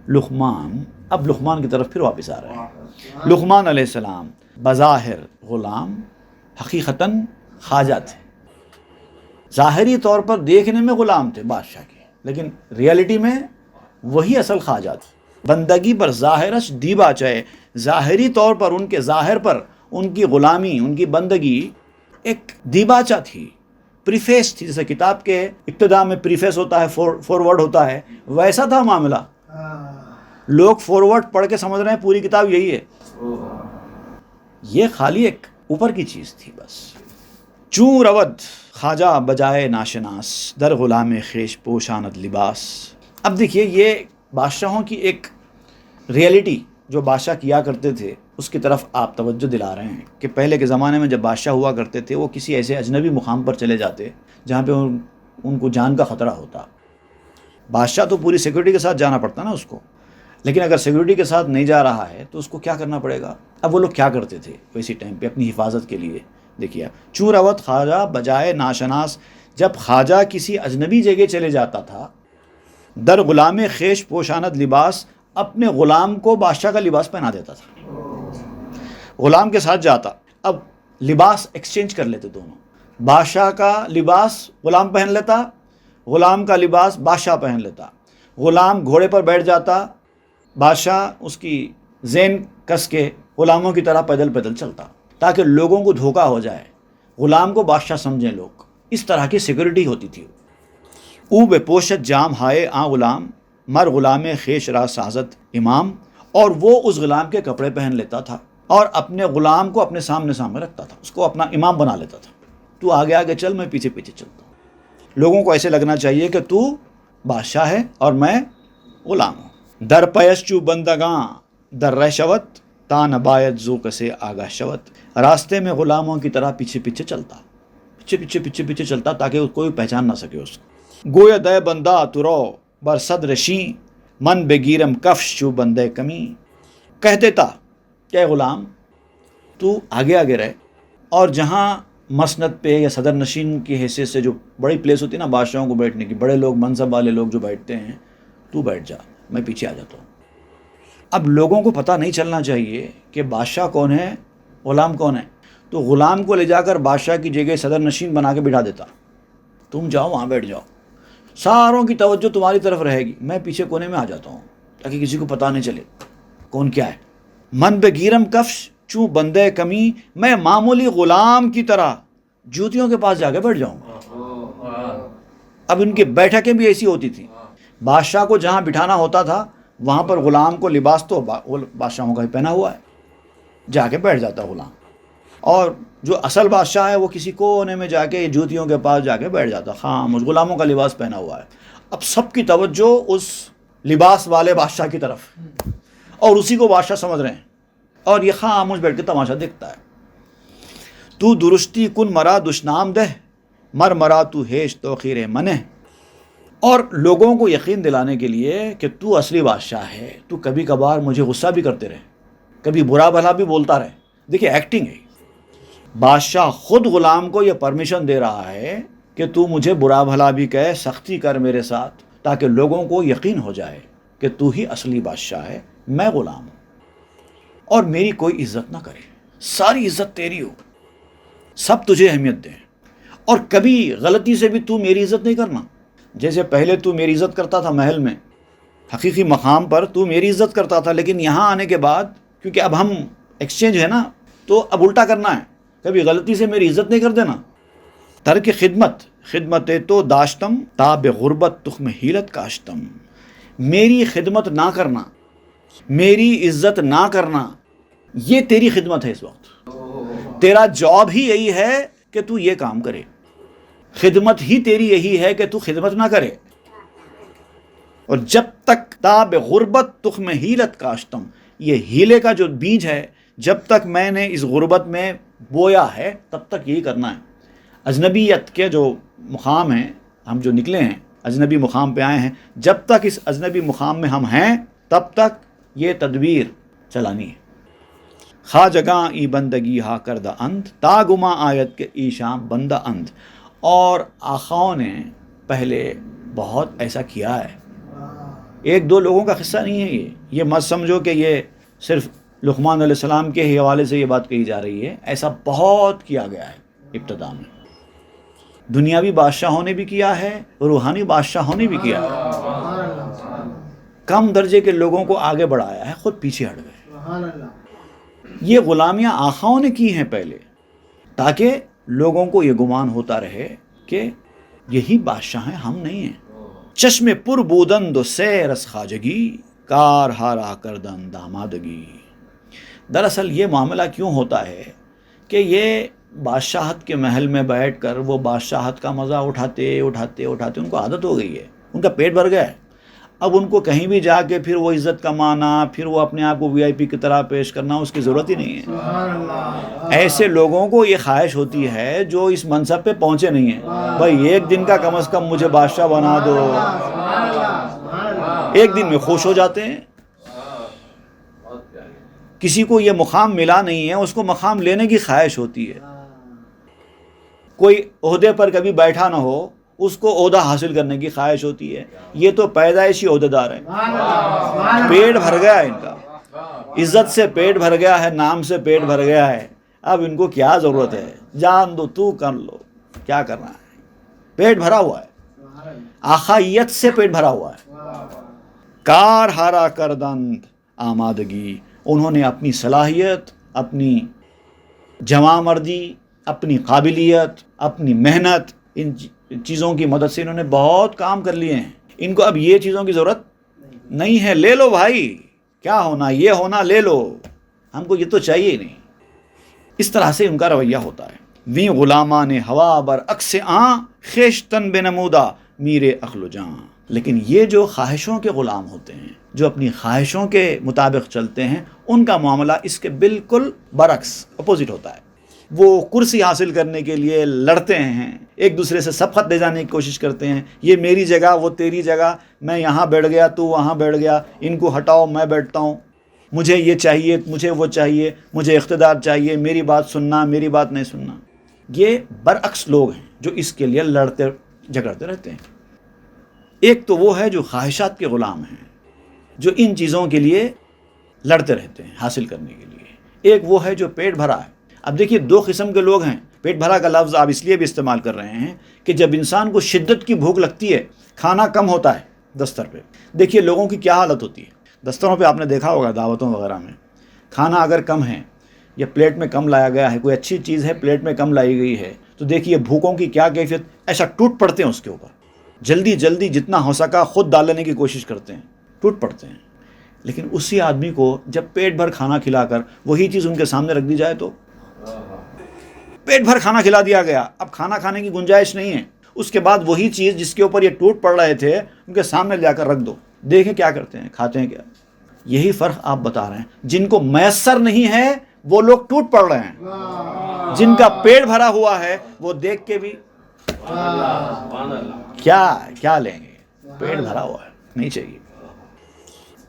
لقمان، اب لقمان کی طرف پھر واپس آ رہے ہیں۔ لقمان علیہ السلام بظاہر غلام، حقیقتاً خواجہ تھے۔ ظاہری طور پر دیکھنے میں غلام تھے بادشاہ کے، لیکن ریالٹی میں وہی اصل خواجہ تھے۔ بندگی بر ظاہرش دیباجہ، ظاہری طور پر ان کے ظاہر پر ان کی غلامی، ان کی بندگی ایک دیباچہ تھی، پریفیس تھی، جیسے کتاب کے ابتدا میں پریفیس ہوتا ہے، فورورڈ ہوتا ہے، ویسا تھا معاملہ۔ لوگ فورورڈ پڑھ کے سمجھ رہے ہیں پوری کتاب یہی ہے، یہ خالی ایک اوپر کی چیز تھی بس۔ چوں رود خواجہ بجائے ناشناس، در غلام خیش پوشاند لباس۔ اب دیکھیے یہ بادشاہوں کی ایک ریئلٹی جو بادشاہ کیا کرتے تھے اس کی طرف آپ توجہ دلا رہے ہیں کہ پہلے کے زمانے میں جب بادشاہ ہوا کرتے تھے وہ کسی ایسے اجنبی مقام پر چلے جاتے جہاں پہ ان کو جان کا خطرہ ہوتا۔ بادشاہ تو پوری سیکورٹی کے ساتھ جانا پڑتا نا اس کو، لیکن اگر سیکورٹی کے ساتھ نہیں جا رہا ہے تو اس کو کیا کرنا پڑے گا؟ اب وہ لوگ کیا کرتے تھے اسی ٹائم پہ اپنی حفاظت کے لیے؟ دیکھیے، چوں روت خواجہ بجائے ناشناس، جب خواجہ کسی اجنبی جگہ چلے جاتا تھا، در غلام خیش پوشاند لباس، اپنے غلام کو بادشاہ کا لباس پہنا دیتا تھا، غلام کے ساتھ جاتا۔ اب لباس ایکسچینج کر لیتے دونوں، بادشاہ کا لباس غلام پہن لیتا، غلام کا لباس بادشاہ پہن لیتا۔ غلام گھوڑے پر بیٹھ جاتا، بادشاہ اس کی زین کس کے غلاموں کی طرح پیدل پیدل چلتا تاکہ لوگوں کو دھوکہ ہو جائے، غلام کو بادشاہ سمجھیں لوگ۔ اس طرح کی سیکورٹی ہوتی تھی۔ او بے پوشت جام ہائے آ غلام، مر غلام خیش را سازت امام، اور وہ اس غلام کے کپڑے پہن لیتا تھا اور اپنے غلام کو اپنے سامنے رکھتا تھا، اس کو اپنا امام بنا لیتا تھا۔ تو آگے آگے چل، میں پیچھے پیچھے چلتا ہوں۔ لوگوں کو ایسے لگنا چاہیے کہ تو بادشاہ ہے اور میں غلام ہوں۔ در پیش چو بندگاں در رہ شوت، تا نبایت زو کسے آگاہ شوت۔ راستے میں غلاموں کی طرح پیچھے پیچھے پیچھے چلتا تاکہ کوئی پہچان نہ سکے اس کو۔ گویا دے بندہ تو رو بر صدر شیں، من بگیرم کفش چو بندے کمی۔ کہہ دیتا کہ غلام تو آگے آگے رہے، اور جہاں مسند پہ یا صدر نشین کی حیثیت سے جو بڑی پلیس ہوتی ہے نا بادشاہوں کو بیٹھنے کی، بڑے لوگ منصب والے لوگ جو بیٹھتے ہیں، تو بیٹھ جا، میں پیچھے آ جاتا ہوں۔ اب لوگوں کو پتہ نہیں چلنا چاہیے کہ بادشاہ کون ہے، غلام کون ہے، تو غلام کو لے جا کر بادشاہ کی جگہ صدر نشین بنا کے بٹھا دیتا، تم جاؤ وہاں بیٹھ جاؤ، ساروں کی توجہ تمہاری طرف رہے گی، میں پیچھے کونے میں آ جاتا ہوں تاکہ کسی کو پتہ نہیں چلے کون کیا ہے۔ من بگیرم کفش چوں بندے کمی، میں معمولی غلام کی طرح جوتیوں کے پاس جا کے بیٹھ جاؤں گا۔ اب ان کی بیٹھکیں بھی ایسی ہوتی تھیں، بادشاہ کو جہاں بٹھانا ہوتا تھا وہاں پر غلام کو لباس تو بادشاہوں کا ہی پہنا ہوا ہے، جا کے بیٹھ جاتا غلام، اور جو اصل بادشاہ ہے وہ کسی کونے میں جا کے جوتیوں کے پاس جا کے بیٹھ جاتا، خاموش، غلاموں کا لباس پہنا ہوا ہے۔ اب سب کی توجہ اس لباس والے بادشاہ کی طرف، اور اسی کو بادشاہ سمجھ رہے ہیں، اور یہ خاموش بیٹھ کے تماشا دیکھتا ہے۔ تو درستی کن مرا دشنام دہ، مر مرا تو ہیش توخیر منہ۔ اور لوگوں کو یقین دلانے کے لیے کہ تو اصلی بادشاہ ہے، تو کبھی کبھار مجھے غصہ بھی کرتے رہے، کبھی برا بھلا بھی بولتا رہے۔ دیکھیے ایکٹنگ ہے، بادشاہ خود غلام کو یہ پرمیشن دے رہا ہے کہ تو مجھے برا بھلا بھی کہے، سختی کر میرے ساتھ، تاکہ لوگوں کو یقین ہو جائے کہ تو ہی اصلی بادشاہ ہے، میں غلام ہوں، اور میری کوئی عزت نہ کرے، ساری عزت تیری ہو، سب تجھے اہمیت دیں، اور کبھی غلطی سے بھی تو میری عزت نہیں کرنا. جیسے پہلے تو میری عزت کرتا تھا محل میں، حقیقی مقام پر تو میری عزت کرتا تھا، لیکن یہاں آنے کے بعد کیونکہ اب ہم ایکسچینج ہے نا، تو اب الٹا کرنا ہے، کبھی غلطی سے میری عزت نہیں کر دینا. ترک خدمت تو داشتم تاب غربت تخم حیلت کاشتم. میری خدمت نہ کرنا، میری عزت نہ کرنا، یہ تیری خدمت ہے. اس وقت تیرا جاب ہی یہی ہے کہ تو یہ کام کرے، خدمت ہی تیری یہی ہے کہ تو خدمت نہ کرے. اور جب تک تاب غربت تخم حیلت کاشتم، یہ ہیلے کا جو بیج ہے جب تک میں نے اس غربت میں بویا ہے تب تک یہی کرنا ہے. اجنبیت کے جو مقام ہیں، ہم جو نکلے ہیں اجنبی مقام پہ آئے ہیں، جب تک اس اجنبی مقام میں ہم ہیں تب تک یہ تدبیر چلانی ہے. خواہ جگاں ای بندگی ہا کردہ اند تا گما آیت کے ایشاں بندہ اند. اور آقاؤں نے پہلے بہت ایسا کیا ہے، ایک دو لوگوں کا قصہ نہیں ہے یہ مت سمجھو کہ یہ صرف لقمان علیہ السلام کے ہی حوالے سے یہ بات کہی جا رہی ہے. ایسا بہت کیا گیا ہے. ابتدا میں دنیاوی بادشاہوں نے بھی کیا ہے، روحانی بادشاہوں نے بھی کیا ہے. کم درجے کے لوگوں کو آگے بڑھایا ہے، خود پیچھے ہٹ گئے. یہ غلامیاں آقاؤں نے کی ہیں پہلے، تاکہ لوگوں کو یہ گمان ہوتا رہے کہ یہی بادشاہ ہیں، ہم نہیں ہیں. چشم پر بودند و سیرس خواجگی کار ہارا کردند آمادگی. دراصل یہ معاملہ کیوں ہوتا ہے کہ یہ بادشاہت کے محل میں بیٹھ کر وہ بادشاہت کا مزہ اٹھاتے ان کو عادت ہو گئی ہے، ان کا پیٹ بھر گیا ہے. اب ان کو کہیں بھی جا کے پھر وہ عزت کمانا، پھر وہ اپنے آپ کو VIP کی طرح پیش کرنا، اس کی ضرورت ہی نہیں ہے. ایسے لوگوں کو یہ خواہش ہوتی ہے جو اس منصب پہ پہنچے نہیں ہیں، بھائی ایک دن کا کم از کم مجھے بادشاہ بنا دو. ایک دن میں خوش ہو جاتے ہیں. کسی کو یہ مقام ملا نہیں ہے، اس کو مقام لینے کی خواہش ہوتی ہے. کوئی عہدے پر کبھی بیٹھا نہ ہو، اس کو عہدہ حاصل کرنے کی خواہش ہوتی ہے. یہ تو پیدائشی عہدے دار ہیں، پیٹ بھر گیا ہے ان کا، عزت سے پیٹ بھر گیا ہے، نام سے پیٹ بھر گیا ہے. اب ان کو کیا ضرورت ہے؟ جان دو، تو کر لو، کیا کرنا ہے. پیٹ بھرا ہوا ہے، آخائیت سے پیٹ بھرا ہوا ہے. کار ہارا کردند آمادگی. انہوں نے اپنی صلاحیت، اپنی جواں مردی، اپنی قابلیت، اپنی محنت، ان چیزوں کی مدد سے انہوں نے بہت کام کر لیے ہیں. ان کو اب یہ چیزوں کی ضرورت نہیں ہے. لے لو بھائی، کیا ہونا، یہ ہونا لے لو، ہم کو یہ تو چاہیے ہی نہیں. اس طرح سے ان کا رویہ ہوتا ہے. ویں غلامان ہوا بر عکس آں خیشتن بے نمودا میرے اخل جاں. لیکن یہ جو خواہشوں کے غلام ہوتے ہیں، جو اپنی خواہشوں کے مطابق چلتے ہیں، ان کا معاملہ اس کے بالکل برعکس اپوزٹ ہوتا ہے. وہ کرسی حاصل کرنے کے لیے لڑتے ہیں، ایک دوسرے سے سبقت لے جانے کی کوشش کرتے ہیں. یہ میری جگہ، وہ تیری جگہ، میں یہاں بیٹھ گیا، تو وہاں بیٹھ گیا، ان کو ہٹاؤ، میں بیٹھتا ہوں، مجھے یہ چاہیے، مجھے وہ چاہیے، مجھے اقتدار چاہیے، میری بات سننا، میری بات نہیں سننا. یہ برعکس لوگ ہیں جو اس کے لیے لڑتے جھگڑتے رہتے ہیں. ایک تو وہ ہے جو خواہشات کے غلام ہیں، جو ان چیزوں کے لیے لڑتے رہتے ہیں حاصل کرنے کے لیے. ایک وہ ہے جو پیٹ بھرا ہے. اب دیکھیے دو قسم کے لوگ ہیں. پیٹ بھرا کا لفظ آپ اس لیے بھی استعمال کر رہے ہیں کہ جب انسان کو شدت کی بھوک لگتی ہے، کھانا کم ہوتا ہے دستر پہ. دیکھیے لوگوں کی کیا حالت ہوتی ہے دستروں پہ، آپ نے دیکھا ہوگا دعوتوں وغیرہ میں، کھانا اگر کم ہے یا پلیٹ میں کم لایا گیا ہے، کوئی اچھی چیز ہے پلیٹ میں کم لائی گئی ہے، تو دیکھیے بھوکوں کی کیا کیفیت، ایسا ٹوٹ پڑتے ہیں اس کے اوپر، جلدی جلدی جتنا ہو سکا خود ڈال لینے کی کوشش کرتے ہیں، ٹوٹ پڑتے ہیں. لیکن اسی آدمی کو جب پیٹ بھر کھانا کھلا کر وہی چیز ان کے سامنے رکھ دی جائے تو پیٹ بھر کھانا کھلا دیا گیا، اب کھانا کھانے کی گنجائش نہیں ہے. اس کے بعد وہی چیز جس کے اوپر یہ ٹوٹ پڑ رہے تھے ان کے سامنے لے کر رکھ دو، دیکھیں کیا کرتے ہیں، کھاتے ہیں کیا. یہی فرق آپ بتا رہے ہیں. جن کو میسر نہیں ہے وہ لوگ ٹوٹ پڑ رہے ہیں، جن کا پیٹ بھرا ہوا ہے وہ دیکھ کے بھی کیا لیں گے. پیٹ بھرا ہوا ہے، نہیں چاہیے.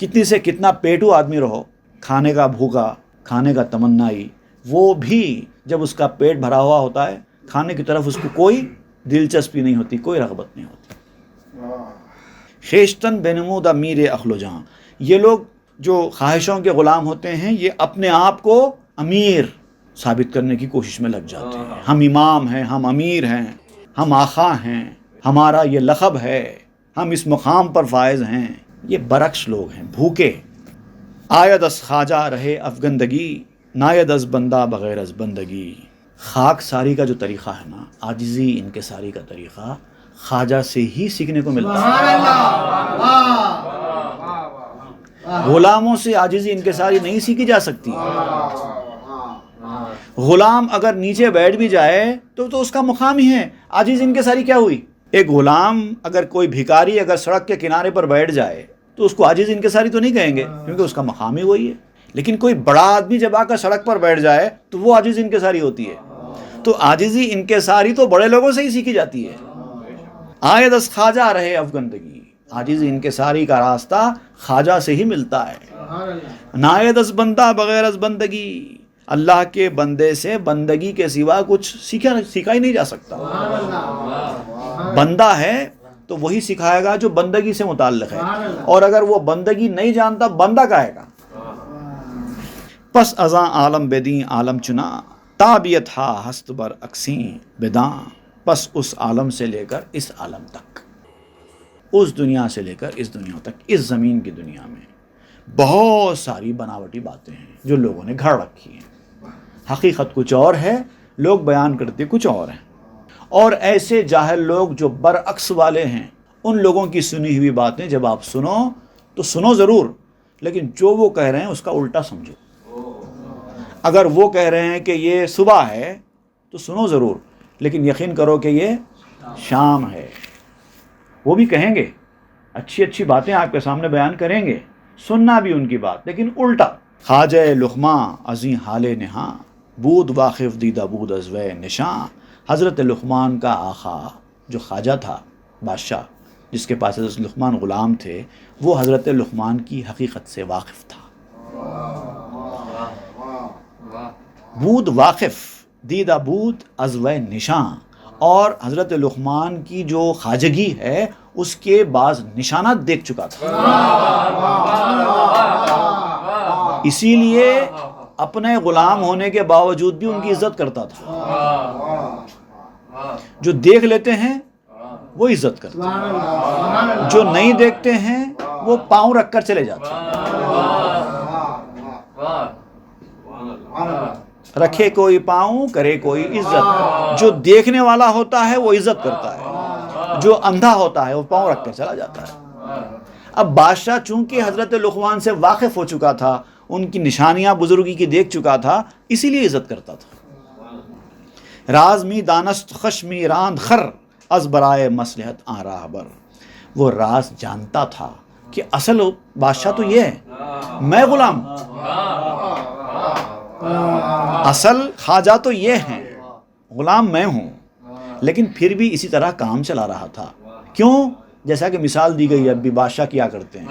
کتنی سے کتنا پیٹو آدمی رہو، کھانے کا بھوکا، کھانے کا تمنائی، وہ بھی جب اس کا پیٹ بھرا ہوا ہوتا ہے کھانے کی طرف اس کو کوئی دلچسپی نہیں ہوتی، کوئی رغبت نہیں ہوتی. خیشتن بے نمودہ میر اخل جہاں. یہ لوگ جو خواہشوں کے غلام ہوتے ہیں یہ اپنے آپ کو امیر ثابت کرنے کی کوشش میں لگ جاتے ہیں. ہم امام ہیں، ہم امیر ہیں. ہم آقا ہیں، ہمارا یہ لقب ہے، ہم اس مقام پر فائز ہیں، یہ برعکس لوگ ہیں، بھوکے۔ آید از خواجہ رہے افگندگی، ناید از بندہ بغیر از بندگی۔ خاک ساری کا جو طریقہ ہے نا، عاجزی انکساری کا طریقہ، خواجہ سے ہی سیکھنے کو ملتا ہے۔ غلاموں سے عاجزی انکساری نہیں سیکھی جا سکتی۔ غلام اگر نیچے بیٹھ بھی جائے تو اس کا مقام ہی ہے۔ عاجز انکساری کیا ہوئی؟ ایک غلام اگر کوئی بھکاری اگر سڑک کے کنارے پر بیٹھ جائے تو اس کو عاجز انکساری تو نہیں کہیں گے، کیونکہ اس کا مقام ہی وہی ہے۔ لیکن کوئی بڑا آدمی جب آ کر سڑک پر بیٹھ جائے تو وہ عاجز انکساری ہوتی ہے۔ تو عاجزی انکساری تو بڑے لوگوں سے ہی سیکھی جاتی ہے۔ آید از خواجہ رہے افگندگی، عاجزی انکساری کا راستہ خواجہ سے ہی ملتا ہے۔ ناید از بندہ بغیر از بندگی، اللہ کے بندے سے بندگی کے سوا کچھ سیکھا ہی نہیں جا سکتا۔ بندہ ہے تو وہی سکھائے گا جو بندگی سے متعلق ہے، اور اگر وہ بندگی نہیں جانتا بندہ کہے گا۔ پس ازاں عالم بدین عالم چنا، تابیت ہا ہست بر اکسیں بداں۔ پس اس عالم سے لے کر اس عالم تک، اس دنیا سے لے کر اس دنیا تک، اس زمین کی دنیا میں بہت ساری بناوٹی باتیں ہیں جو لوگوں نے گھڑ رکھی ہیں۔ حقیقت کچھ اور ہے، لوگ بیان کرتے کچھ اور ہیں۔ اور ایسے جاہل لوگ جو برعکس والے ہیں، ان لوگوں کی سنی ہوئی باتیں جب آپ سنو تو سنو ضرور، لیکن جو وہ کہہ رہے ہیں اس کا الٹا سمجھو۔ اگر وہ کہہ رہے ہیں کہ یہ صبح ہے تو سنو ضرور، لیکن یقین کرو کہ یہ شام ہے۔ وہ بھی کہیں گے، اچھی اچھی باتیں آپ کے سامنے بیان کریں گے، سننا بھی ان کی بات، لیکن الٹا۔ خواجہ لقماں ازیں حال نہاں، بود واقف دیدہ بود از وے نشاں۔ حضرت لقمان کا آقا جو خواجہ تھا، بادشاہ جس کے پاس حضرت لقمان غلام تھے، وہ حضرت لقمان کی حقیقت سے واقف تھا۔ بود واقف دیدہ بود از وے نشاں، اور حضرت لقمان کی جو خواجگی ہے اس کے بعض نشانات دیکھ چکا تھا۔ اسی لیے اپنے غلام ہونے کے باوجود بھی ان کی عزت کرتا تھا۔ جو دیکھ لیتے ہیں وہ عزت کرتے ہیں، جو نہیں دیکھتے ہیں وہ پاؤں رکھ کر چلے جاتے ہیں۔ رکھے کوئی پاؤں کرے کوئی عزت، جو دیکھنے والا ہوتا ہے وہ عزت کرتا ہے، جو اندھا ہوتا ہے وہ پاؤں رکھ کر چلا جاتا ہے۔ اب بادشاہ چونکہ حضرت لقمان سے واقف ہو چکا تھا، ان کی نشانیاں بزرگی کی دیکھ چکا تھا، اسی لیے عزت کرتا تھا۔ راز می دانست خشمی راند خر، از برائے مصلحت آن راہ بر۔ وہ راز جانتا تھا کہ اصل بادشاہ تو یہ ہے، میں غلام، اصل خواجہ تو یہ ہیں، غلام میں ہوں، لیکن پھر بھی اسی طرح کام چلا رہا تھا۔ کیوں؟ جیسا کہ مثال دی گئی، اب بھی بادشاہ کیا کرتے ہیں،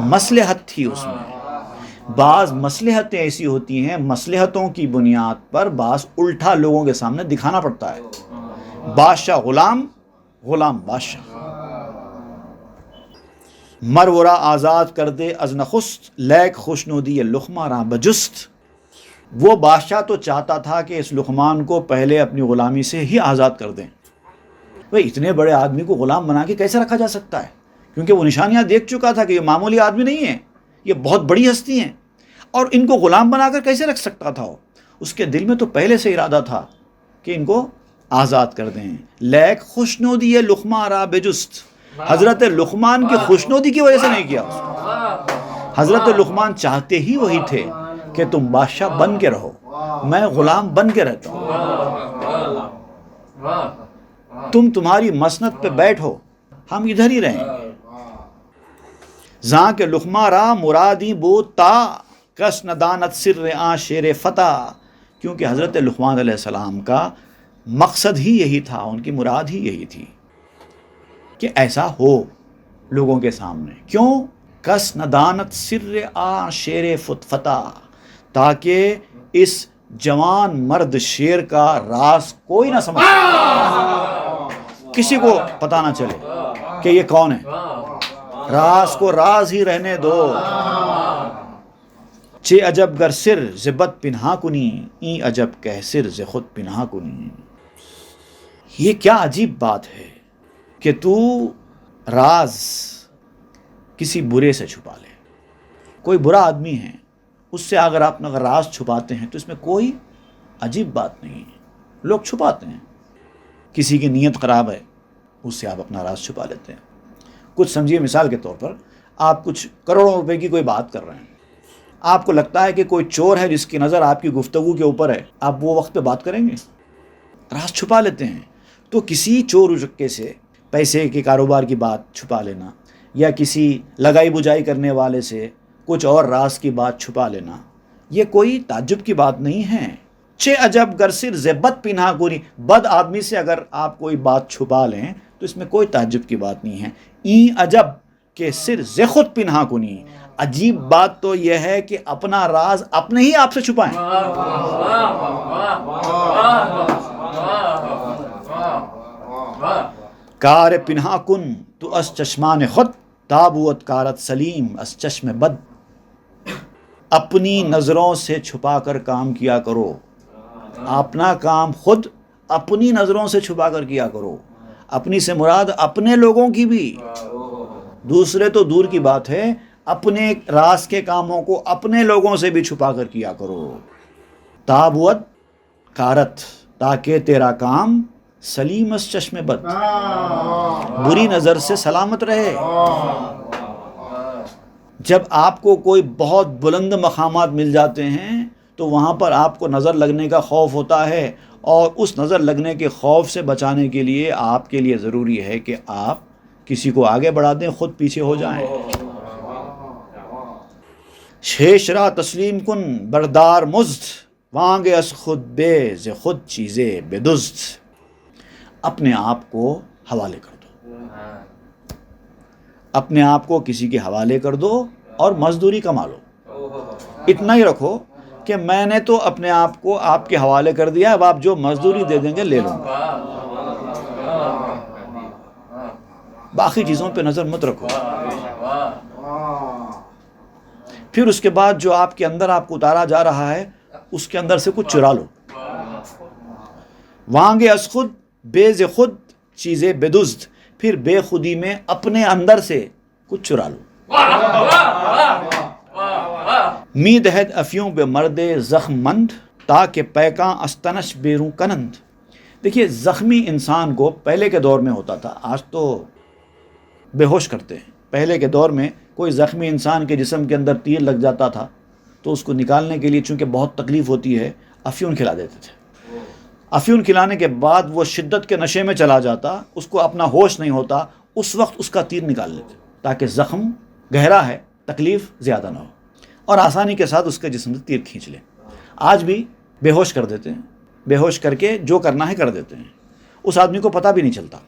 مصلحت تھی اس میں۔ بعض مصلحتیں ایسی ہوتی ہیں، مصلحتوں کی بنیاد پر بعض الٹا لوگوں کے سامنے دکھانا پڑتا ہے۔ بادشاہ غلام، غلام بادشاہ۔ مرورا آزاد کر دے از نخست، لیک خوشنودی لقمہ راں بجست۔ وہ بادشاہ تو چاہتا تھا کہ اس لقمان کو پہلے اپنی غلامی سے ہی آزاد کر دیں۔ بھئی اتنے بڑے آدمی کو غلام بنا کے کیسے رکھا جا سکتا ہے؟ کیونکہ وہ نشانیاں دیکھ چکا تھا کہ یہ معمولی آدمی نہیں ہے، یہ بہت بڑی ہستی ہیں، اور ان کو غلام بنا کر کیسے رکھ سکتا تھا وہ؟ اس کے دل میں تو پہلے سے ارادہ تھا کہ ان کو آزاد کر دیں۔ لیک خوشنودی لقمہ را بجست، حضرت لقمان کی خوشنودی کی وجہ سے نہیں کیا اس کو۔ حضرت لقمان چاہتے ہی وہی تھے کہ تم بادشاہ بن کے رہو، میں غلام بن کے رہتا ہوں، تم تمہاری مسند پہ بیٹھو، ہم ادھر ہی رہیں گے۔ زاں کے لقمہ را مرادی بود تا، کس ندانت سر آں شیر فتح۔ کیونکہ حضرت لقمان علیہ السلام کا مقصد ہی یہی تھا، ان کی مراد ہی یہی تھی کہ ایسا ہو لوگوں کے سامنے۔ کیوں؟ کس ندانت سر آں شیر فتح، تاکہ اس جوان مرد شیر کا راز کوئی نہ سمجھ، کسی کو پتہ نہ چلے کہ یہ کون ہے، راز کو راز ہی رہنے دو۔ چے عجب گر سر ز بد پنہا کنی، این عجب کہ سر ز خود پنہا کنی۔ یہ کیا عجیب بات ہے کہ تو راز کسی برے سے چھپا لے. کوئی برا آدمی ہے، اس سے اگر آپ راز چھپاتے ہیں تو اس میں کوئی عجیب بات نہیں ہے. لوگ چھپاتے ہیں. کسی کی نیت خراب ہے، اس سے آپ اپنا راز چھپا لیتے ہیں. کچھ سمجھیے، مثال کے طور پر آپ کچھ کروڑوں روپے کی کوئی بات کر رہے ہیں، آپ کو لگتا ہے کہ کوئی چور ہے جس کی نظر آپ کی گفتگو کے اوپر ہے، آپ وہ وقت پہ بات کریں گے؟ راز چھپا لیتے ہیں. تو کسی چور اچکے سے پیسے کے کاروبار کی بات چھپا لینا، یا کسی لگائی بجائی کرنے والے سے کچھ اور راز کی بات چھپا لینا، یہ کوئی تعجب کی بات نہیں ہے. چھ عجب گر سر ز بد پنہا کنی، بد آدمی سے اگر آپ کوئی بات چھپا لیں تو اس میں کوئی تعجب کی بات نہیں ہے. این عجب کہ سر ز خود پنہا کنی، عجیب بات تو یہ ہے کہ اپنا راز اپنے ہی آپ سے چھپائیں. کار پنہا کن تو از چشمان خود، تابوت کارت سلیم از چشم بد. اپنی نظروں سے چھپا کر کام کیا کرو. اپنا کام خود اپنی نظروں سے چھپا کر کیا کرو. اپنی سے مراد اپنے لوگوں کی بھی، دوسرے تو دور کی بات ہے، اپنے راز کے کاموں کو اپنے لوگوں سے بھی چھپا کر کیا کرو. تابوت کارت، تاکہ تیرا کام سلیم از چشم بد، بری نظر سے سلامت رہے. جب آپ کو کوئی بہت بلند مقامات مل جاتے ہیں تو وہاں پر آپ کو نظر لگنے کا خوف ہوتا ہے، اور اس نظر لگنے کے خوف سے بچانے کے لیے آپ کے لیے ضروری ہے کہ آپ کسی کو آگے بڑھا دیں، خود پیچھے ہو جائیں. شیش را تسلیم کن بردار مزد، وانگ از خود بے ز خود چیزیں بے دزد. اپنے آپ کو حوالے کر دو، اپنے آپ کو کسی کے حوالے کر دو اور مزدوری کما لو. اتنا ہی رکھو کہ میں نے تو اپنے آپ کو آپ کے حوالے کر دیا، اب آپ جو مزدوری دے دیں گے لے لوں گا. باقی چیزوں پہ نظر مت رکھو. پھر اس کے بعد جو آپ کے اندر آپ کو اتارا جا رہا ہے اس کے اندر سے کچھ چرا لو. وانگے از خود بے ز خود چیزیں بے دزد، پھر بے خودی میں اپنے اندر سے کچھ چرا لو. می دہد افیوں بے مرد زخم مند، تاکہ پیکاں استنش بیروں کنند. دیکھیے، زخمی انسان کو پہلے کے دور میں ہوتا تھا، آج تو بے ہوش کرتے ہیں. پہلے کے دور میں کوئی زخمی انسان کے جسم کے اندر تیر لگ جاتا تھا تو اس کو نکالنے کے لیے چونکہ بہت تکلیف ہوتی ہے، افیون کھلا دیتے تھے. افیون کھلانے کے بعد وہ شدت کے نشے میں چلا جاتا، اس کو اپنا ہوش نہیں ہوتا، اس وقت اس کا تیر نکال لیتے تاکہ زخم گہرا ہے، تکلیف زیادہ نہ ہو، اور آسانی کے ساتھ اس کے جسم سے تیر کھینچ لیں. آج بھی بے ہوش کر دیتے ہیں، بے ہوش کر کے جو کرنا ہے کر دیتے ہیں. اس آدمی کو پتہ بھی نہیں چلتا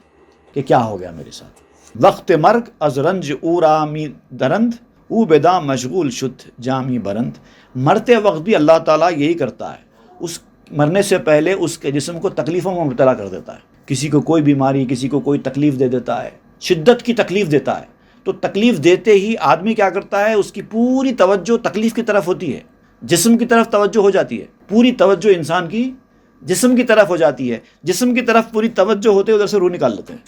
کہ کیا ہو گیا میرے ساتھ. وقت مرگ از رنج او رامی درند، او بدا مشغول شد جامی برند. مرتے وقت بھی اللہ تعالیٰ یہی کرتا ہے، اس مرنے سے پہلے اس کے جسم کو تکلیفوں میں مبتلا کر دیتا ہے. کسی کو کوئی بیماری، کسی کو کوئی تکلیف دے دیتا ہے، شدت کی تکلیف دیتا ہے. تو تکلیف دیتے ہی آدمی کیا کرتا ہے، اس کی پوری توجہ تکلیف کی طرف ہوتی ہے، جسم کی طرف توجہ ہو جاتی ہے. پوری توجہ انسان کی جسم کی طرف ہو جاتی ہے. جسم کی طرف پوری توجہ ہوتے ادھر سے روح نکال لیتے ہیں.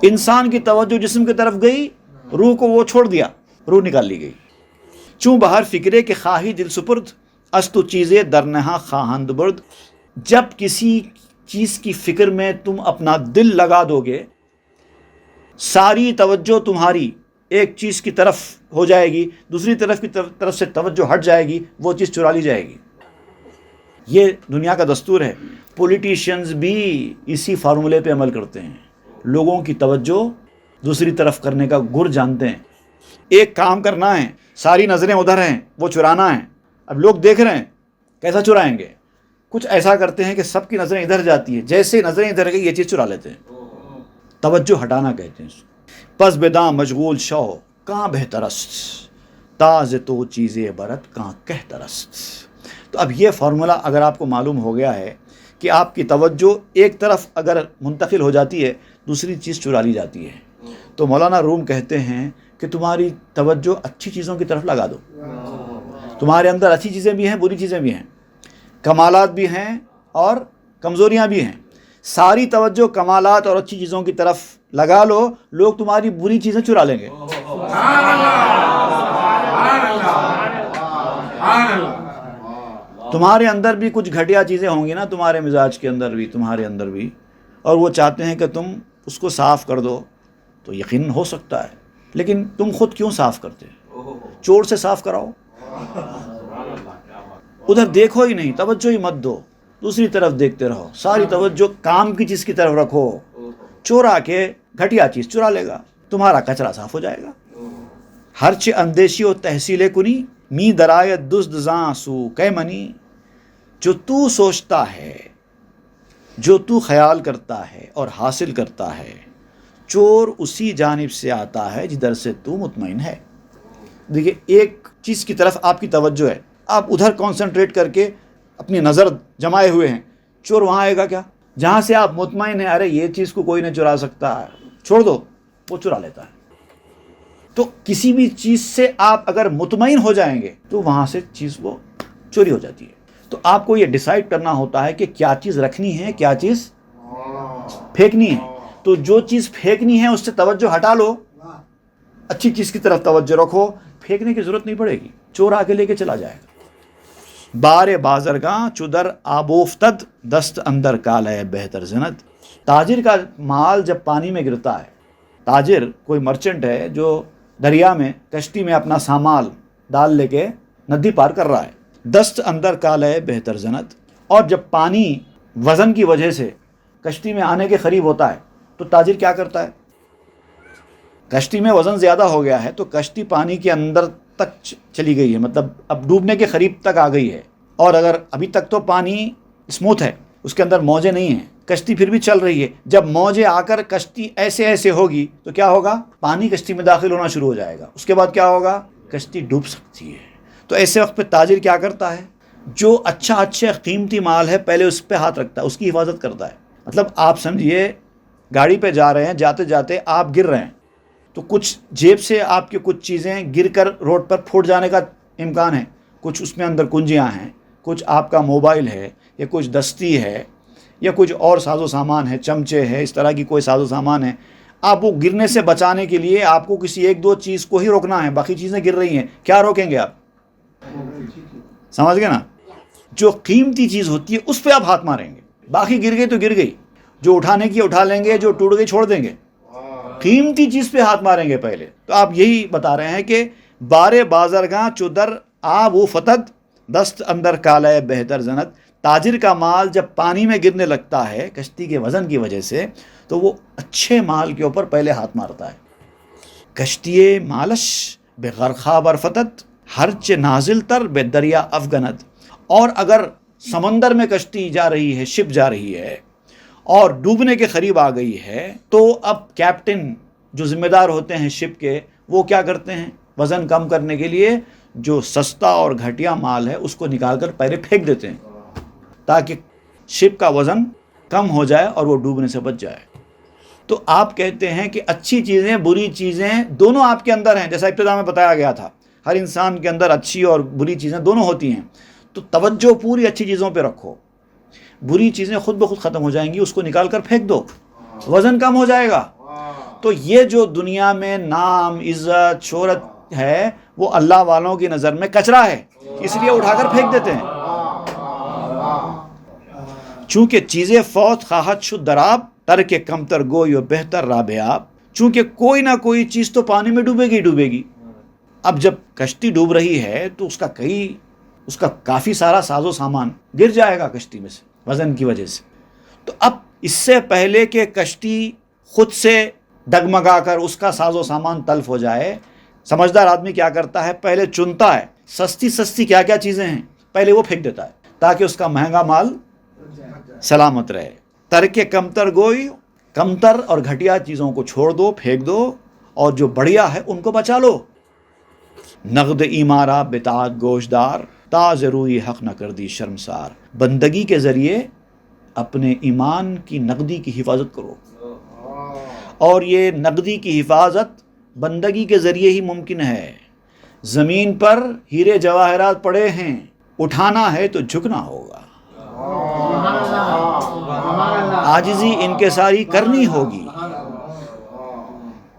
انسان کی توجہ جسم کی طرف گئی، روح کو وہ چھوڑ دیا، روح نکال لی گئی. چوں بہر فکرے کہ خواہی دل سپرد، استو چیزیں درنہا خواہند برد. جب کسی چیز کی فکر میں تم اپنا دل لگا دو گے، ساری توجہ تمہاری ایک چیز کی طرف ہو جائے گی، دوسری طرف کی طرف سے توجہ ہٹ جائے گی، وہ چیز چرا لی جائے گی. یہ دنیا کا دستور ہے. پولیٹیشینز بھی اسی فارمولے پہ عمل کرتے ہیں. لوگوں کی توجہ دوسری طرف کرنے کا گر جانتے ہیں. ایک کام کرنا ہے، ساری نظریں ادھر ہیں، وہ چرانا ہے. اب لوگ دیکھ رہے ہیں، کیسا چرائیں گے؟ کچھ ایسا کرتے ہیں کہ سب کی نظریں ادھر جاتی ہیں، جیسے نظریں ادھر گئی یہ چیز چرا لیتے ہیں. توجہ ہٹانا کہتے ہیں. پس بداں مشغول شو کہاں بہترست، تاز تو چیزیں برت کہاں کہترست. تو اب یہ فارمولا اگر آپ کو معلوم ہو گیا ہے کہ آپ کی توجہ ایک طرف اگر منتقل ہو جاتی ہے، دوسری چیز چرا لی جاتی ہے. تو مولانا روم کہتے ہیں کہ تمہاری توجہ اچھی چیزوں کی طرف لگا دو. تمہارے اندر اچھی چیزیں بھی ہیں، بری چیزیں بھی ہیں، کمالات بھی ہیں اور کمزوریاں بھی ہیں. ساری توجہ کمالات اور اچھی چیزوں کی طرف لگا لو، لوگ تمہاری بری چیزیں چرا لیں گے. تمہارے اندر بھی کچھ گھٹیا چیزیں ہوں گی نا، تمہارے مزاج کے اندر بھی، تمہارے اندر بھی، اور وہ چاہتے ہیں کہ تم اس کو صاف کر دو. تو یقیناً ہو سکتا ہے، لیکن تم خود کیوں صاف کرتے؟ چور سے صاف کراؤ. ادھر دیکھو ہی نہیں، توجہ ہی مت دو، دوسری طرف دیکھتے رہو. ساری توجہ کام کی چیز کی طرف رکھو. چور آ کے گھٹیا چیز چرا لے گا، تمہارا کچرا صاف ہو جائے گا. ہرچ اندیشی و تحصیل کنی می درایت دزد زاں سو کہ منی. جو تو سوچتا ہے، جو تو خیال کرتا ہے اور حاصل کرتا ہے، چور اسی جانب سے آتا ہے جدھر سے تو مطمئن ہے. دیکھیے، ایک چیز کی طرف آپ کی توجہ ہے، آپ ادھر کانسنٹریٹ کر کے اپنی نظر جمائے ہوئے ہیں. چور وہاں آئے گا کیا؟ جہاں سے آپ مطمئن ہیں ارے یہ چیز کو کوئی نہیں چرا سکتا، چھوڑ دو، وہ چرا لیتا ہے. تو کسی بھی چیز سے آپ اگر مطمئن ہو جائیں گے تو وہاں سے چیز وہ چوری ہو جاتی ہے. تو آپ کو یہ ڈیسائیڈ کرنا ہوتا ہے کہ کیا چیز رکھنی ہے، کیا چیز پھینکنی ہے. تو جو چیز پھینکنی ہے اس سے توجہ ہٹا لو، اچھی چیز کی طرف توجہ رکھو. پھینکنے کی ضرورت نہیں پڑے گی، چور آ کے لے کے چلا جائے گا. بار بازرگاں چدر آبوفتد دست اندر کالے بہتر زند. تاجر کا مال جب پانی میں گرتا ہے، تاجر کوئی مرچنٹ ہے جو دریا میں کشتی میں اپنا سامان ڈال لے کے ندی پار کر رہا ہے. دست اندر کالے بہتر زند. اور جب پانی وزن کی وجہ سے کشتی میں آنے کے قریب ہوتا ہے تو تاجر کیا کرتا ہے؟ کشتی میں وزن زیادہ ہو گیا ہے تو کشتی پانی کے اندر تک چلی گئی ہے، مطلب اب ڈوبنے کے قریب تک آ گئی ہے. اور اگر ابھی تک تو پانی اسموتھ ہے، اس کے اندر موجیں نہیں ہیں، کشتی پھر بھی چل رہی ہے. جب موجیں آ کر کشتی ایسے ایسے ہوگی تو کیا ہوگا؟ پانی کشتی میں داخل ہونا شروع ہو جائے گا. اس کے بعد کیا ہوگا؟ کشتی ڈوب سکتی ہے. تو ایسے وقت پہ تاجر کیا کرتا ہے؟ جو اچھا قیمتی مال ہے پہلے اس پہ ہاتھ رکھتا ہے، اس کی حفاظت کرتا ہے. مطلب آپ سمجھیے، گاڑی پہ جا رہے ہیں، جاتے جاتے آپ گر رہے ہیں تو کچھ جیب سے آپ کی کچھ چیزیں گر کر روڈ پر پھوٹ جانے کا امکان ہے. کچھ اس میں اندر کنجیاں ہیں، کچھ آپ کا موبائل ہے، یا کچھ دستی ہے، یا کچھ اور ساز و سامان ہے، چمچے ہے، اس طرح کی کوئی ساز و سامان ہے. آپ وہ گرنے سے بچانے کے لیے آپ کو کسی ایک دو چیز کو ہی روکنا ہے، باقی چیزیں گر رہی ہیں، کیا روکیں گے آپ؟ سمجھ گئے نا؟ جو قیمتی چیز ہوتی ہے اس پہ آپ ہاتھ ماریں گے. باقی گر گئی تو گر گئی، جو اٹھانے کی اٹھا لیں گے، جو ٹوٹ گئی چھوڑ دیں گے. قیمتی چیز پہ ہاتھ ماریں گے پہلے. تو آپ یہی بتا رہے ہیں کہ بارے بازرگاں چدر آب و فتد دست اندر کالے بہتر زند. تاجر کا مال جب پانی میں گرنے لگتا ہے کشتی کے وزن کی وجہ سے تو وہ اچھے مال کے اوپر پہلے ہاتھ مارتا ہے. کشتی مالش بے غرقہ برفتد ہرچ نازل تر بے دریا افغند. اور اگر سمندر میں کشتی جا رہی ہے، شپ جا رہی ہے اور ڈوبنے کے قریب آ گئی ہے تو اب کیپٹن جو ذمہ دار ہوتے ہیں شپ کے، وہ کیا کرتے ہیں؟ وزن کم کرنے کے لیے جو سستا اور گھٹیا مال ہے اس کو نکال کر پہلے پھینک دیتے ہیں تاکہ شپ کا وزن کم ہو جائے اور وہ ڈوبنے سے بچ جائے. تو آپ کہتے ہیں کہ اچھی چیزیں بری چیزیں دونوں آپ کے اندر ہیں، جیسا ابتدا میں بتایا گیا تھا. ہر انسان کے اندر اچھی اور بری چیزیں دونوں ہوتی ہیں. تو توجہ پوری اچھی چیزوں پہ رکھو، بری چیزیں خود بخود ختم ہو جائیں گی، اس کو نکال کر پھینک دو، وزن کم ہو جائے گا. تو یہ جو دنیا میں نام، عزت، شہرت ہے وہ اللہ والوں کی نظر میں کچرا ہے، اس لیے اٹھا کر پھینک دیتے ہیں. چونکہ چیزیں فوت خواہد شد دراب تر کے کمتر گوئی و بہتر رابیاب. چونکہ کوئی نہ کوئی چیز تو پانی میں ڈوبے گی ڈوبے گی. اب جب کشتی ڈوب رہی ہے تو اس کا کافی سارا ساز و سامان گر جائے گا کشتی میں سے وزن کی وجہ سے. تو اب اس سے پہلے کہ کشتی خود سے ڈگمگا کر اس کا ساز و سامان تلف ہو جائے، سمجھدار آدمی کیا کرتا ہے؟ پہلے چنتا ہے سستی سستی کیا کیا چیزیں ہیں، پہلے وہ پھینک دیتا ہے تاکہ اس کا مہنگا مال سلامت رہے. ترک کمتر گوئی، کمتر اور گھٹیا چیزوں کو چھوڑ دو، پھینک دو، اور جو بڑھیا ہے ان کو بچا لو. نقد ایمارا بتاعت گوشدار تاز روئی حق نہ کر دی شرمسار. بندگی کے ذریعے اپنے ایمان کی نقدی کی حفاظت کرو، اور یہ نقدی کی حفاظت بندگی کے ذریعے ہی ممکن ہے. زمین پر ہیرے جواہرات پڑے ہیں، اٹھانا ہے تو جھکنا ہوگا. عاجزی انکساری کرنی ہوگی،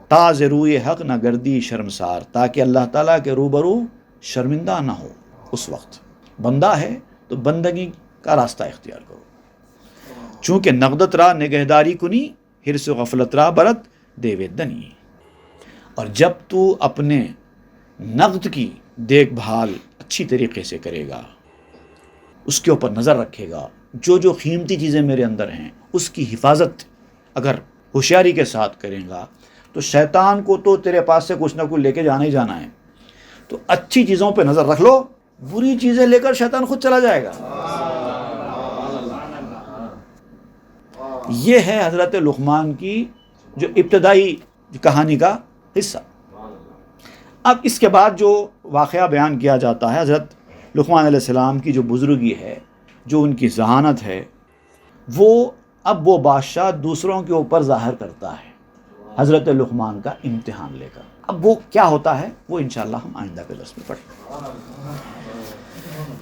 تاز روئے حق نہ گردی شرمسار، تاکہ اللہ تعالیٰ کے روبرو شرمندہ نہ ہو۔ اس وقت بندہ ہے تو بندگی کا راستہ اختیار کرو، چونکہ نقدت را نگہداری کنی، حرص و غفلت را برت دیوے دنی۔ اور جب تو اپنے نقد کی دیکھ بھال اچھی طریقے سے کرے گا، اس کے اوپر نظر رکھے گا، جو قیمتی چیزیں میرے اندر ہیں اس کی حفاظت اگر ہوشیاری کے ساتھ کرے گا، تو شیطان کو تو تیرے پاس سے کچھ نہ کچھ لے کے جانا ہی جانا ہے۔ تو اچھی چیزوں پہ نظر رکھ لو، بری چیزیں لے کر شیطان خود چلا جائے گا۔ یہ ہے حضرت لقمان کی جو ابتدائی کہانی کا حصہ۔ اب اس کے بعد جو واقعہ بیان کیا جاتا ہے، حضرت لقمان علیہ السلام کی جو بزرگی ہے، جو ان کی ذہانت ہے، اب وہ بادشاہ دوسروں کے اوپر ظاہر کرتا ہے حضرت لقمان کا امتحان لے کر۔ اب وہ کیا ہوتا ہے وہ انشاءاللہ ہم آئندہ کے درس میں پڑھیں گے۔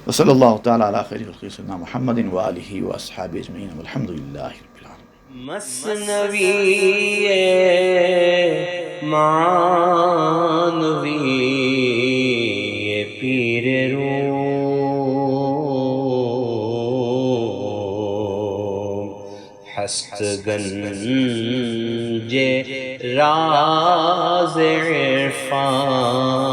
وصلی اللہ تعالی علی خیر خلق سیدنا محمد وآلہ واصحابہ اجمعین والحمد للہ رب العالمین۔ مثنوی معنوی پیر روم، ہست گنج راز عرفان